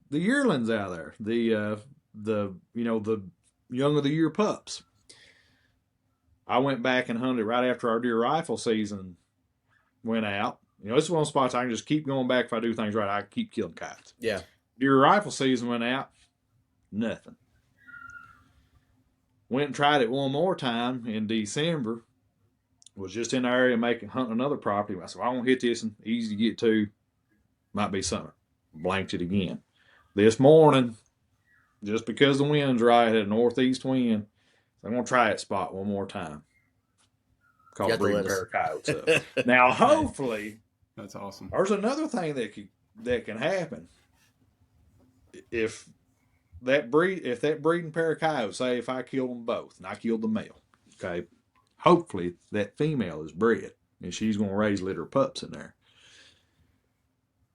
the yearlings out of there, the young of the year pups. I went back and hunted right after our deer rifle season went out. This is one of the spots I can just keep going back if I do things right. I can keep killing coyotes. Yeah. Deer rifle season went out, nothing. Went and tried it one more time in December. Was just in the area hunting another property. I said, well, I won't hit this and easy to get to. Might be something. Blanked it again. This morning, just because the wind's right, had a northeast wind, so I'm going to try that spot one more time. Called breeding pair of coyotes up. Now, hopefully, that's awesome. There's another thing that can happen. If that breeding pair of coyotes, say if I killed them both and I killed the male, okay, hopefully that female is bred and she's going to raise litter pups in there.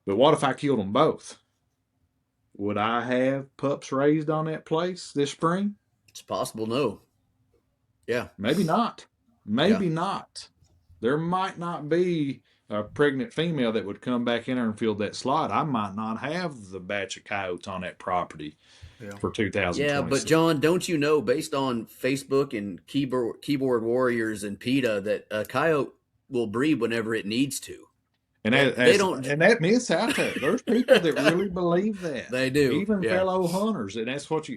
But what if I killed them both? Would I have pups raised on that place this spring? It's possible, no. Yeah. Maybe not. Maybe not. There might not be a pregnant female that would come back in there and fill that slot. I might not have the batch of coyotes on that property for 2020. Yeah, but John, don't you know, based on Facebook and keyboard warriors and PETA, that a coyote will breed whenever it needs to. And that myth's out there. There's people that really believe that. They do. Even fellow hunters. And that's what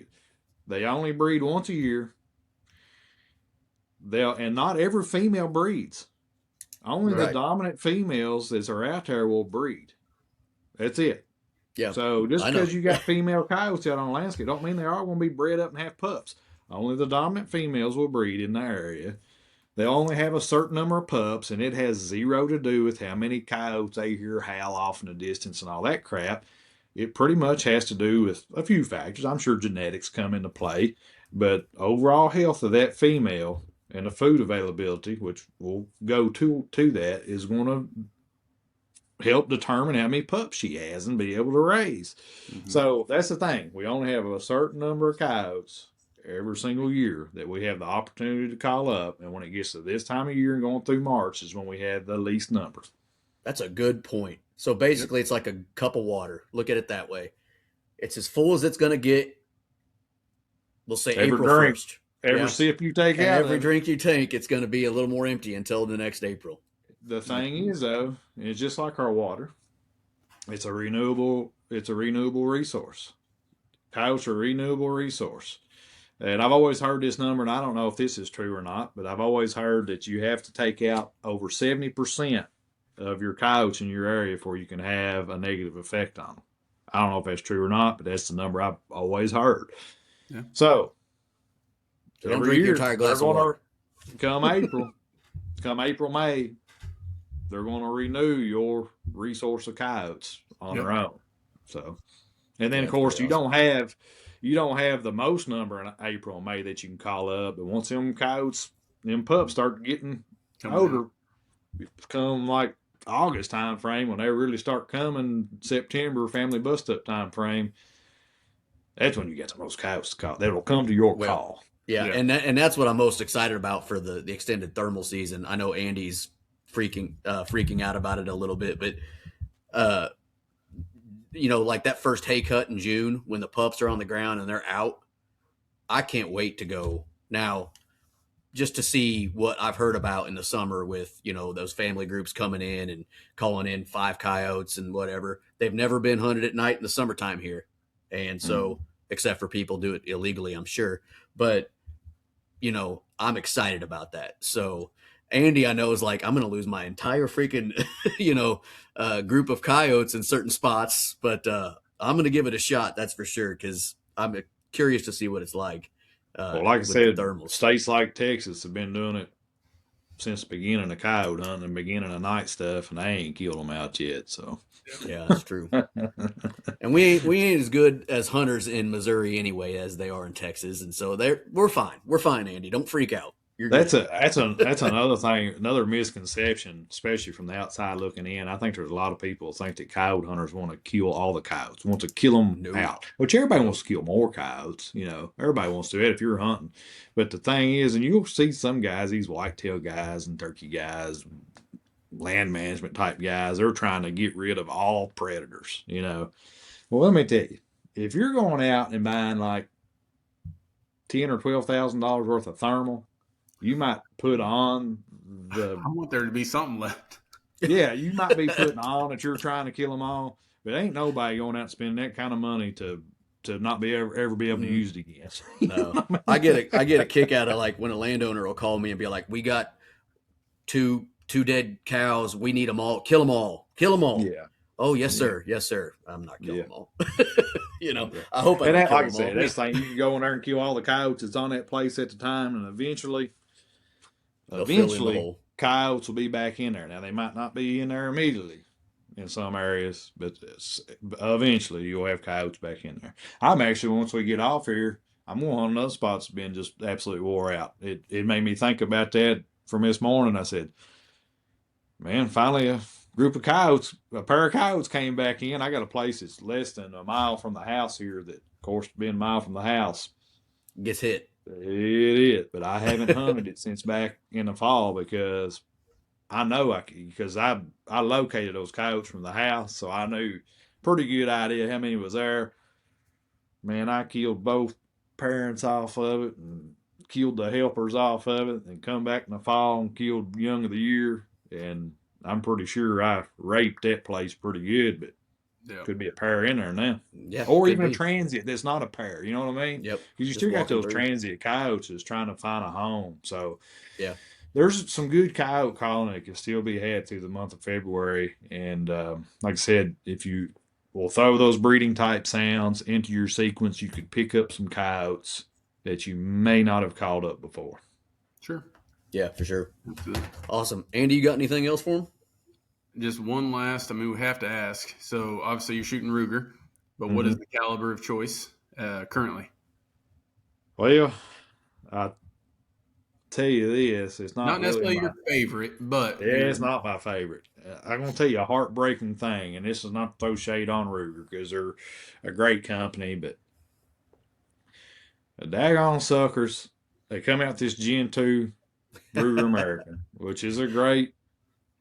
they only breed once a year. And not every female breeds. Only the dominant females that are out there will breed. That's it. Yeah. So just because you got female coyotes out on the landscape, don't mean they are going to be bred up and have pups. Only the dominant females will breed in the area. They only have a certain number of pups, and it has zero to do with how many coyotes they hear howl off in the distance and all that crap. It pretty much has to do with a few factors. I'm sure genetics come into play, but overall health of that female and the food availability, which will go to that, is going to help determine how many pups she has and be able to raise. Mm-hmm. So that's the thing. We only have a certain number of coyotes every single year that we have the opportunity to call up. And when it gets to this time of year and going through March is when we have the least number. That's a good point. So basically it's like a cup of water. Look at it that way. It's as full as it's going to get. We'll say every April drink, 1st. Every sip you take out. Every drink you take, it's going to be a little more empty until the next April. The thing is, though, it's just like our water. It's a renewable resource. Coyotes are a renewable resource. And I've always heard this number, and I don't know if this is true or not, but I've always heard that you have to take out over 70% of your coyotes in your area before you can have a negative effect on them. I don't know if that's true or not, but that's the number I've always heard. Yeah. So don't drink your entire glass of water. Come April, May, they're going to renew your resource of coyotes on their own. So, and then of course you don't have the most number in April and May that you can call up. But once them pups start getting older, come like August time frame when they really start coming, September family bust up time frame, that's when you get the most coyotes to call. That'll come to your call. Yeah, and that's what I'm most excited about for the extended thermal season. I know Andy's freaking out about it a little bit, but like that first hay cut in June when the pups are on the ground and they're out, I can't wait to go now just to see what I've heard about in the summer with, those family groups coming in and calling in 5 coyotes and whatever. They've never been hunted at night in the summertime here. And so, except for people do it illegally, I'm sure. But, I'm excited about that. So Andy, I know, is like, I'm going to lose my entire freaking, group of coyotes in certain spots, but I'm going to give it a shot. That's for sure. Cause I'm curious to see what it's like Well, like I with the said, thermals. states like Texas have been doing it since the beginning of coyote hunting and beginning of night stuff, and they ain't killed them out yet. So, Yeah, that's true. And we ain't as good as hunters in Missouri anyway as they are in Texas, and so we're fine. We're fine, Andy. Don't freak out. You're good. that's another thing, another misconception, especially from the outside looking in. I think there's a lot of people think that coyote hunters want to kill all the coyotes, want to kill them No, out. Which everybody no. wants to kill more coyotes. Everybody wants to do it if you're hunting. But the thing is, and you'll see some guys, these whitetail guys and turkey guys, land management type guys, they're trying to get rid of all predators. Well, let me tell you, if you're going out and buying like $10,000 or $12,000 worth of thermal, you might put on the I want there to be something left. yeah, you might be putting on that you're trying to kill them all, but ain't nobody going out and spending that kind of money to not be ever be able to use it again. No, I get a kick out of like when a landowner will call me and be like, "We got two dead cows. We need them all. Kill them all. Kill them all." Yeah. Oh yes, Yeah. sir. Yes, sir. I'm not killing Yeah. them all. Yeah. I hope I And don't that, kill like I them said, all. that's thing you can go in there and kill all the coyotes that's on that place at the time, and They'll fill in the eventually hole. coyotes will be back in there. Now they might not be in there immediately in some areas, but eventually you'll have coyotes back in there. I'm actually, once we get off here, I'm going on another spot's been just absolutely wore out. It made me think about that from this morning. I said, man, finally a pair of coyotes came back in. I got a place that's less than a mile from the house here that, of course, being a mile from the house, Gets hit. it is. But I haven't hunted it since back in the fall because I know because I located those coyotes from the house, so I knew pretty good idea how many was there. Man, I killed both parents off of it and killed the helpers off of it, and come back in the fall and killed young of the year. And I'm pretty sure I raped that place pretty good, but Yeah. could be a pair in there now. Yeah, Or could even a be. transient that's not a pair. You know what I mean? Yep. Because you Just still got walking those through. transient coyotes that's trying to find a home. So Yeah. there's some good coyote calling that can still be had through the month of February. And like I said, if you will throw those breeding type sounds into your sequence, you could pick up some coyotes that you may not have called up before. Sure. Yeah, for sure. Absolutely. Awesome. Andy, you got anything else for him? Just one last, we have to ask. So obviously you're shooting Ruger, but what is the caliber of choice currently? Well, I tell you this, it's not necessarily really your favorite, but it's not my favorite. I'm going to tell you a heartbreaking thing, and this is not to throw shade on Ruger because they're a great company, but the daggone suckers, they come out this Gen 2 Ruger American, which is a great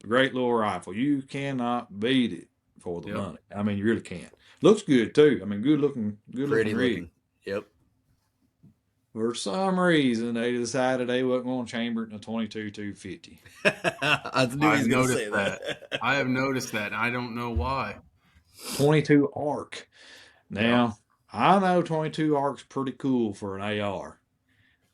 little rifle. You cannot beat it for the money. I mean, you really can't. Looks good too. I mean, good looking Pretty rig. looking. Yep. For some reason, they decided they wasn't going to chamber it in a 22-250. I knew he was going to say that. I have noticed that, and I don't know why. 22 arc. Now, I know 22 arc's pretty cool for an AR,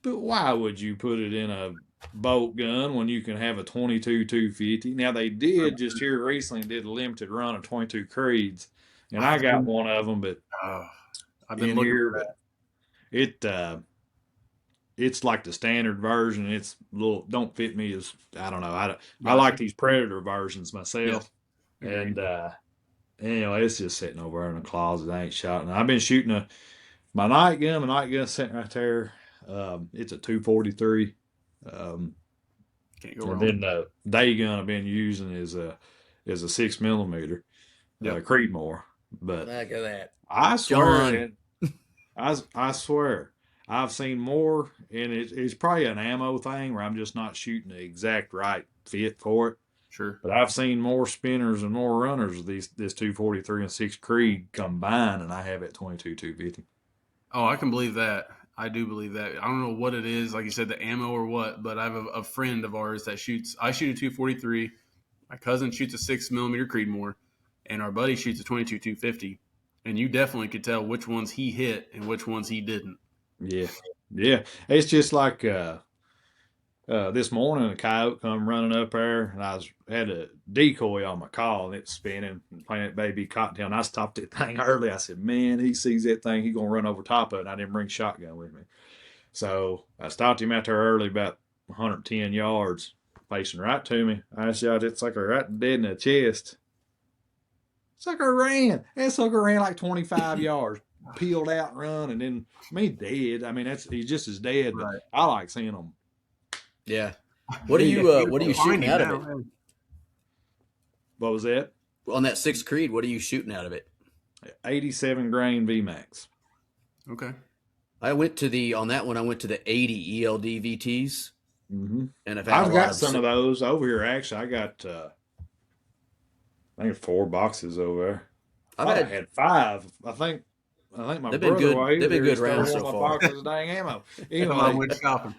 but why would you put it in a bolt gun when you can have a 22-250? Now, they did just here recently did a limited run of 22 Creeds, and I got one of them, but I've been looking here, for that. But it's like the standard version. It's don't fit me as I don't know. I like these Predator versions myself, and anyway, it's just sitting over there in the closet. I ain't shot, and I've been shooting my night gun. My night gun's sitting right there. It's a 243. Can't go wrong. And then the day gun I've been using is a 6mm Creedmoor. But look at that. I swear, I swear, I've seen more, and it's probably an ammo thing where I'm just not shooting the exact right fit for it. Sure. But I've seen more spinners and more runners of this 243 and 6 Creed combined than I have at 22-250. Oh, I can believe that. I do believe that. I don't know what it is, like you said, the ammo or what, but I have a friend of ours that I shoot a 243. My cousin shoots a 6mm Creedmoor, and our buddy shoots a 22-250. And you definitely could tell which ones he hit and which ones he didn't. Yeah. It's just like this morning a coyote come running up there, and had a decoy on my call, and it's spinning and playing that baby cottontail. And I stopped that thing early. I said, "Man, he sees that thing, he gonna run over top of it." And I didn't bring shotgun with me, so I stopped him out there early, about 110 yards, facing right to me. I shot that sucker right dead in the chest. Sucker ran. That sucker ran like 25 yards, peeled out and run, and then dead. I mean, he's just as dead, but Right. I like seeing them. Yeah. What are you shooting out of it? What was that? On that 6th Creed, what are you shooting out of it? 87 grain VMAX. Okay. I went to the 80 ELD VTs. Mm-hmm. And I've got some of those over here. Actually, I got I think 4 boxes over there. I had 5. I think my brother they've been good rounds so far. Boxes of dang ammo. Anyway, I went shopping.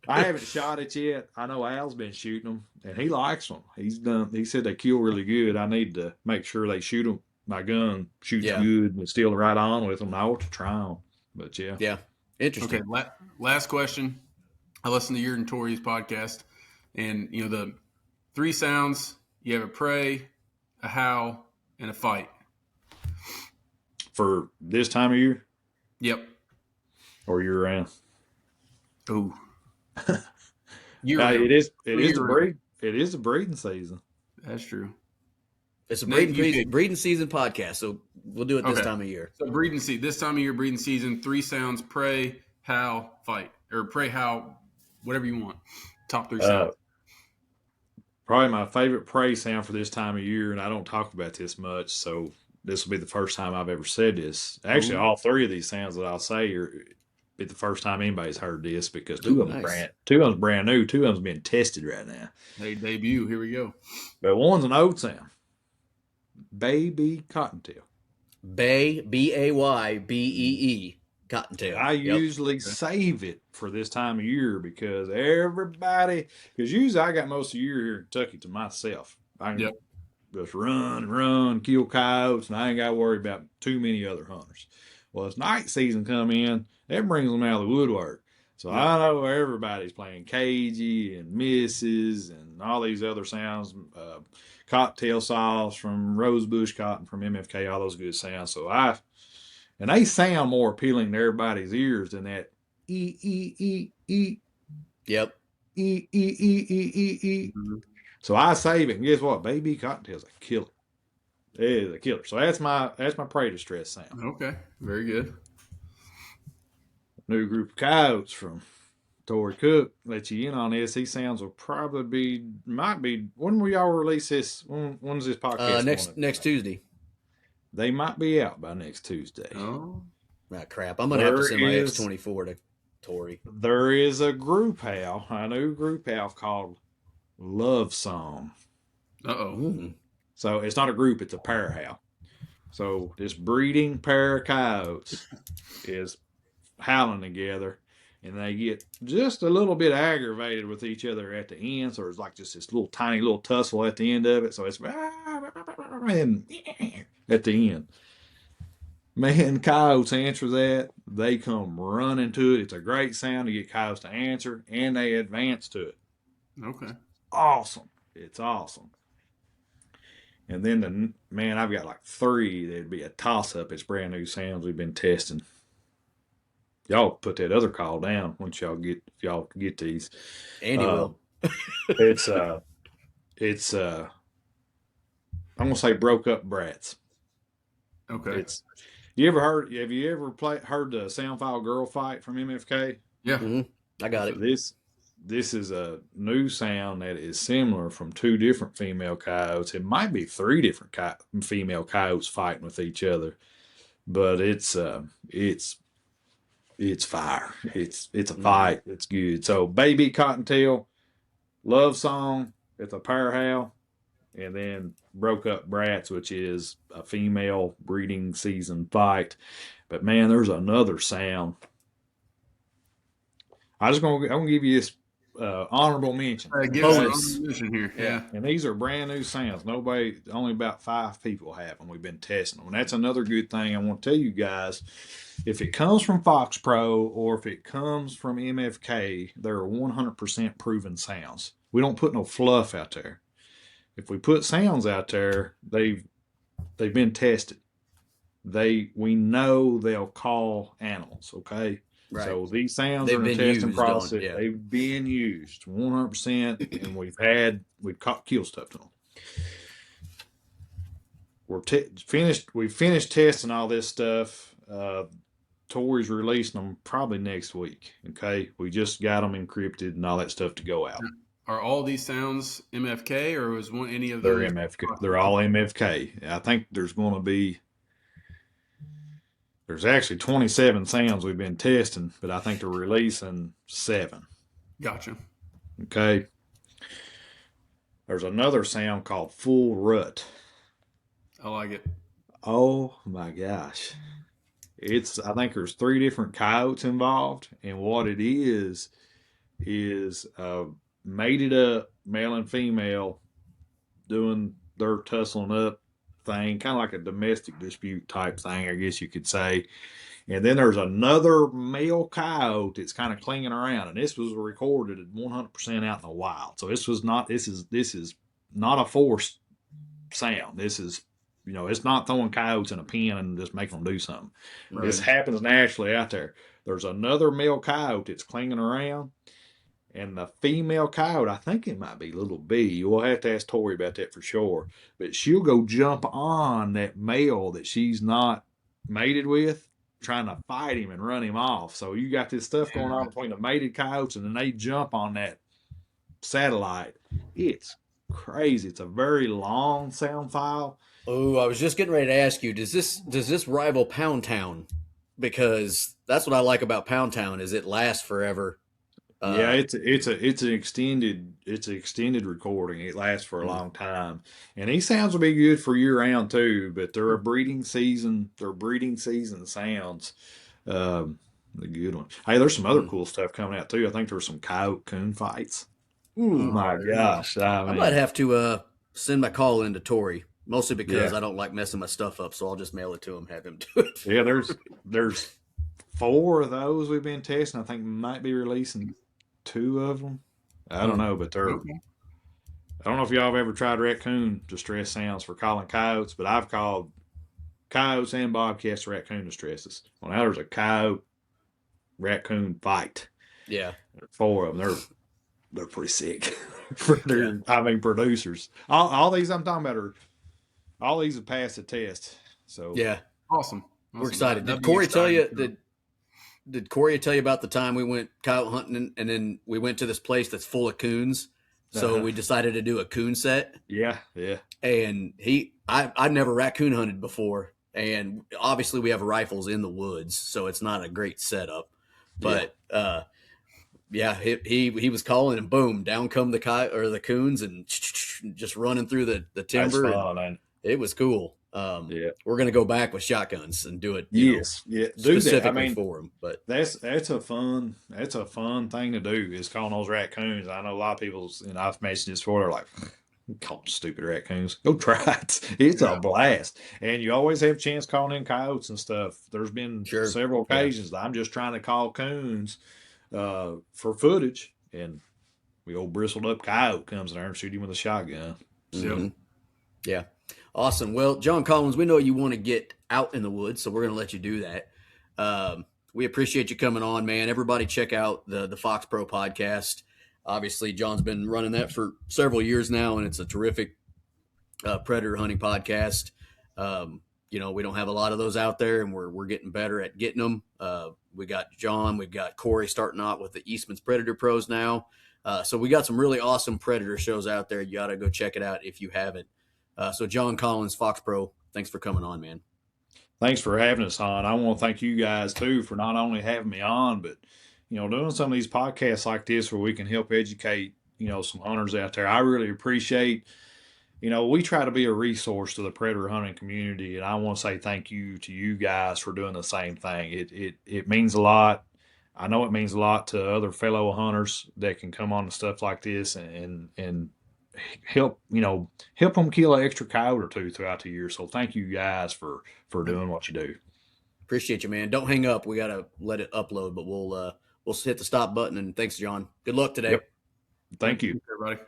I haven't shot it yet. I know Al's been shooting them, and he likes them. He said they kill really good. I need to make sure they shoot them. My gun shoots good and still right on with them. I ought to try them, but yeah, interesting. Okay, last question. I listened to your and Tori's podcast, and the 3 sounds. You have a pray, a howl, and a fight. For this time of year? Yep. Or year round? Ooh. It is the breeding season. That's true. It's a breeding season podcast, so we'll do it this time of year. So this time of year, breeding season, 3 sounds: pray, howl, fight, or pray, howl, whatever you want. Top 3 sounds. Probably my favorite pray sound for this time of year, and I don't talk about this much, so this will be the first time I've ever said this. Actually, all 3 of these sounds that I'll say be the first time anybody's heard this, because 2 of them's brand new. 2 of them's being tested right now. They debut. Here we go. But one's an old sound. Baby Cottontail. Baybee, Cottontail. I usually save it for this time of year because usually I got most of the year here in Kentucky to myself. I can just run, kill coyotes, and I ain't got to worry about too many other hunters. Well, as night season come in, that brings them out of the woodwork. So I know everybody's playing cagey and misses and all these other sounds, cocktail sauce from rosebush cotton from MFK, all those good sounds. So and they sound more appealing to everybody's ears than that e. Yep. E. So I save it, and guess what? Baby Cottontail's a killer. It is a killer. So that's my prey distress sound. Okay, very good. New group of coyotes from Tory Cook. Let you in on this. These sounds will probably might be. When will y'all release this? When's this podcast? Next Tuesday. They might be out by next Tuesday. Oh, crap! I'm gonna have to send my X24 to Tory. There is a new group howl called Love Song. So it's not a group; it's a pair howl. So this breeding pair of coyotes is howling together, and they get just a little bit aggravated with each other at the end. So it's like just this little tiny little tussle at the end of it. So it's at the end. Man, coyotes answer that. They come running to it. It's a great sound to get coyotes to answer, and they advance to it. Okay. Awesome. It's awesome. And then I've got like 3 that'd be a toss-up. It's brand new sounds we've been testing. Y'all put that other call down once y'all get these. Andy will. It's I'm gonna say broke up brats. Okay. Have you ever heard the Sound File Girl Fight from MFK? Yeah. Mm-hmm. I got it. This is a new sound that is similar from 2 different female coyotes. It might be 3 different female coyotes fighting with each other, but it's fire. It's a fight. It's good. So Baby Cottontail, Love Song, it's a pair howl, and then Broke Up Brats, which is a female breeding season fight. But man, there's another sound. I'm gonna give you this honorable mention. Give us an Bonus. honorable mention here. Yeah. And these are brand new sounds. Only about 5 people have them. We've been testing them. And that's another good thing I want to tell you guys. If it comes from FoxPro or if it comes from MFK, they're 100% proven sounds. We don't put no fluff out there. If we put sounds out there, they've been tested. We know they'll call animals, okay? Right. So these sounds are in the testing process. Yeah. They've been used 100%, and we've caught kill stuff to them. We've finished testing all this stuff. Tori's releasing them probably next week. Okay, we just got them encrypted and all that stuff to go out. Are all these sounds MFK, or was one any of They're those? MFK. They're all MFK. I think there's actually 27 sounds we've been testing, but I think they're releasing 7. Gotcha. Okay. There's another sound called Full Rut. I like it. Oh my gosh. I think there's 3 different coyotes involved, and what it is mated up male and female doing their tussling up thing, kind of like a domestic dispute type thing, I guess you could say. And then there's another male coyote that's kind of clinging around, and this was recorded at 100% out in the wild. So this is not a forced sound. This is, it's not throwing coyotes in a pen and just making them do something. Right. This happens naturally out there. There's another male coyote that's clinging around, and the female coyote, I think it might be little B. We'll have to ask Tori about that for sure. But she'll go jump on that male that she's not mated with, trying to fight him and run him off. So you got this stuff going on between the mated coyotes, and then they jump on that satellite. It's crazy. It's a very long sound file. Oh, I was just getting ready to ask you, does this rival Pound Town? Because that's what I like about Pound Town is it lasts forever. Yeah, it's an extended recording. It lasts for a long time, and these sounds will be good for year round too. But they're a breeding season. They're breeding season sounds. The good one. Hey, there's some other cool stuff coming out too. I think there's some coyote coon fights. Ooh, my gosh! I might have to send my call in to Tori, mostly because I don't like messing my stuff up. So I'll just mail it to him, have him do it. Yeah, there's 4 of those we've been testing. I think we might be releasing 2 of them. I don't know, but they're. Okay. I don't know if y'all have ever tried raccoon distress sounds for calling coyotes, but I've called coyotes and bobcats raccoon distresses. Well, now there's a coyote raccoon fight. Yeah, 4 of them. They're pretty sick. Producers. All these I'm talking about all these have passed the test. So yeah, awesome. We're excited. Did Corey tell you Did Corey tell you about the time we went coyote hunting and then we went to this place that's full of coons? So we decided to do a coon set. Yeah. And I've never raccoon hunted before. And obviously we have rifles in the woods, so it's not a great setup. But he was calling and boom, down come the coyote or the coons and just running through the timber. That's fun, man. It was cool. We're gonna go back with shotguns and do it. Specifically for them. But that's a fun thing to do is calling those raccoons. I know a lot of people, and I've mentioned this before. They're like, "Call them stupid raccoons." Go try it. It's a blast, and you always have a chance calling in coyotes and stuff. There's been several occasions I'm just trying to call coons for footage, and the old bristled up coyote comes in there and shoot him with a shotgun. Mm-hmm. Yeah. Awesome. Well, John Collins, we know you want to get out in the woods, so we're going to let you do that. We appreciate you coming on, man. Everybody check out the FoxPro podcast. Obviously, John's been running that for several years now, and it's a terrific predator hunting podcast. We don't have a lot of those out there, and we're getting better at getting them. We got John, we've got Corey starting out with the Eastman's Predator Pros now. So we got some really awesome predator shows out there. You got to go check it out if you haven't. So John Collins, FoxPro, thanks for coming on, man. Thanks for having us on. I want to thank you guys too for not only having me on, but doing some of these podcasts like this where we can help educate some hunters out there. I really appreciate. We try to be a resource to the predator hunting community, and I want to say thank you to you guys for doing the same thing. It means a lot. I know it means a lot to other fellow hunters that can come on to stuff like this and help help them kill an extra coyote or two throughout the year. So thank you guys for doing what you do. Appreciate you, man. Don't hang up. We gotta let it upload, but we'll hit the stop button. And thanks, John. Good luck today. Yep. Thank you. Everybody.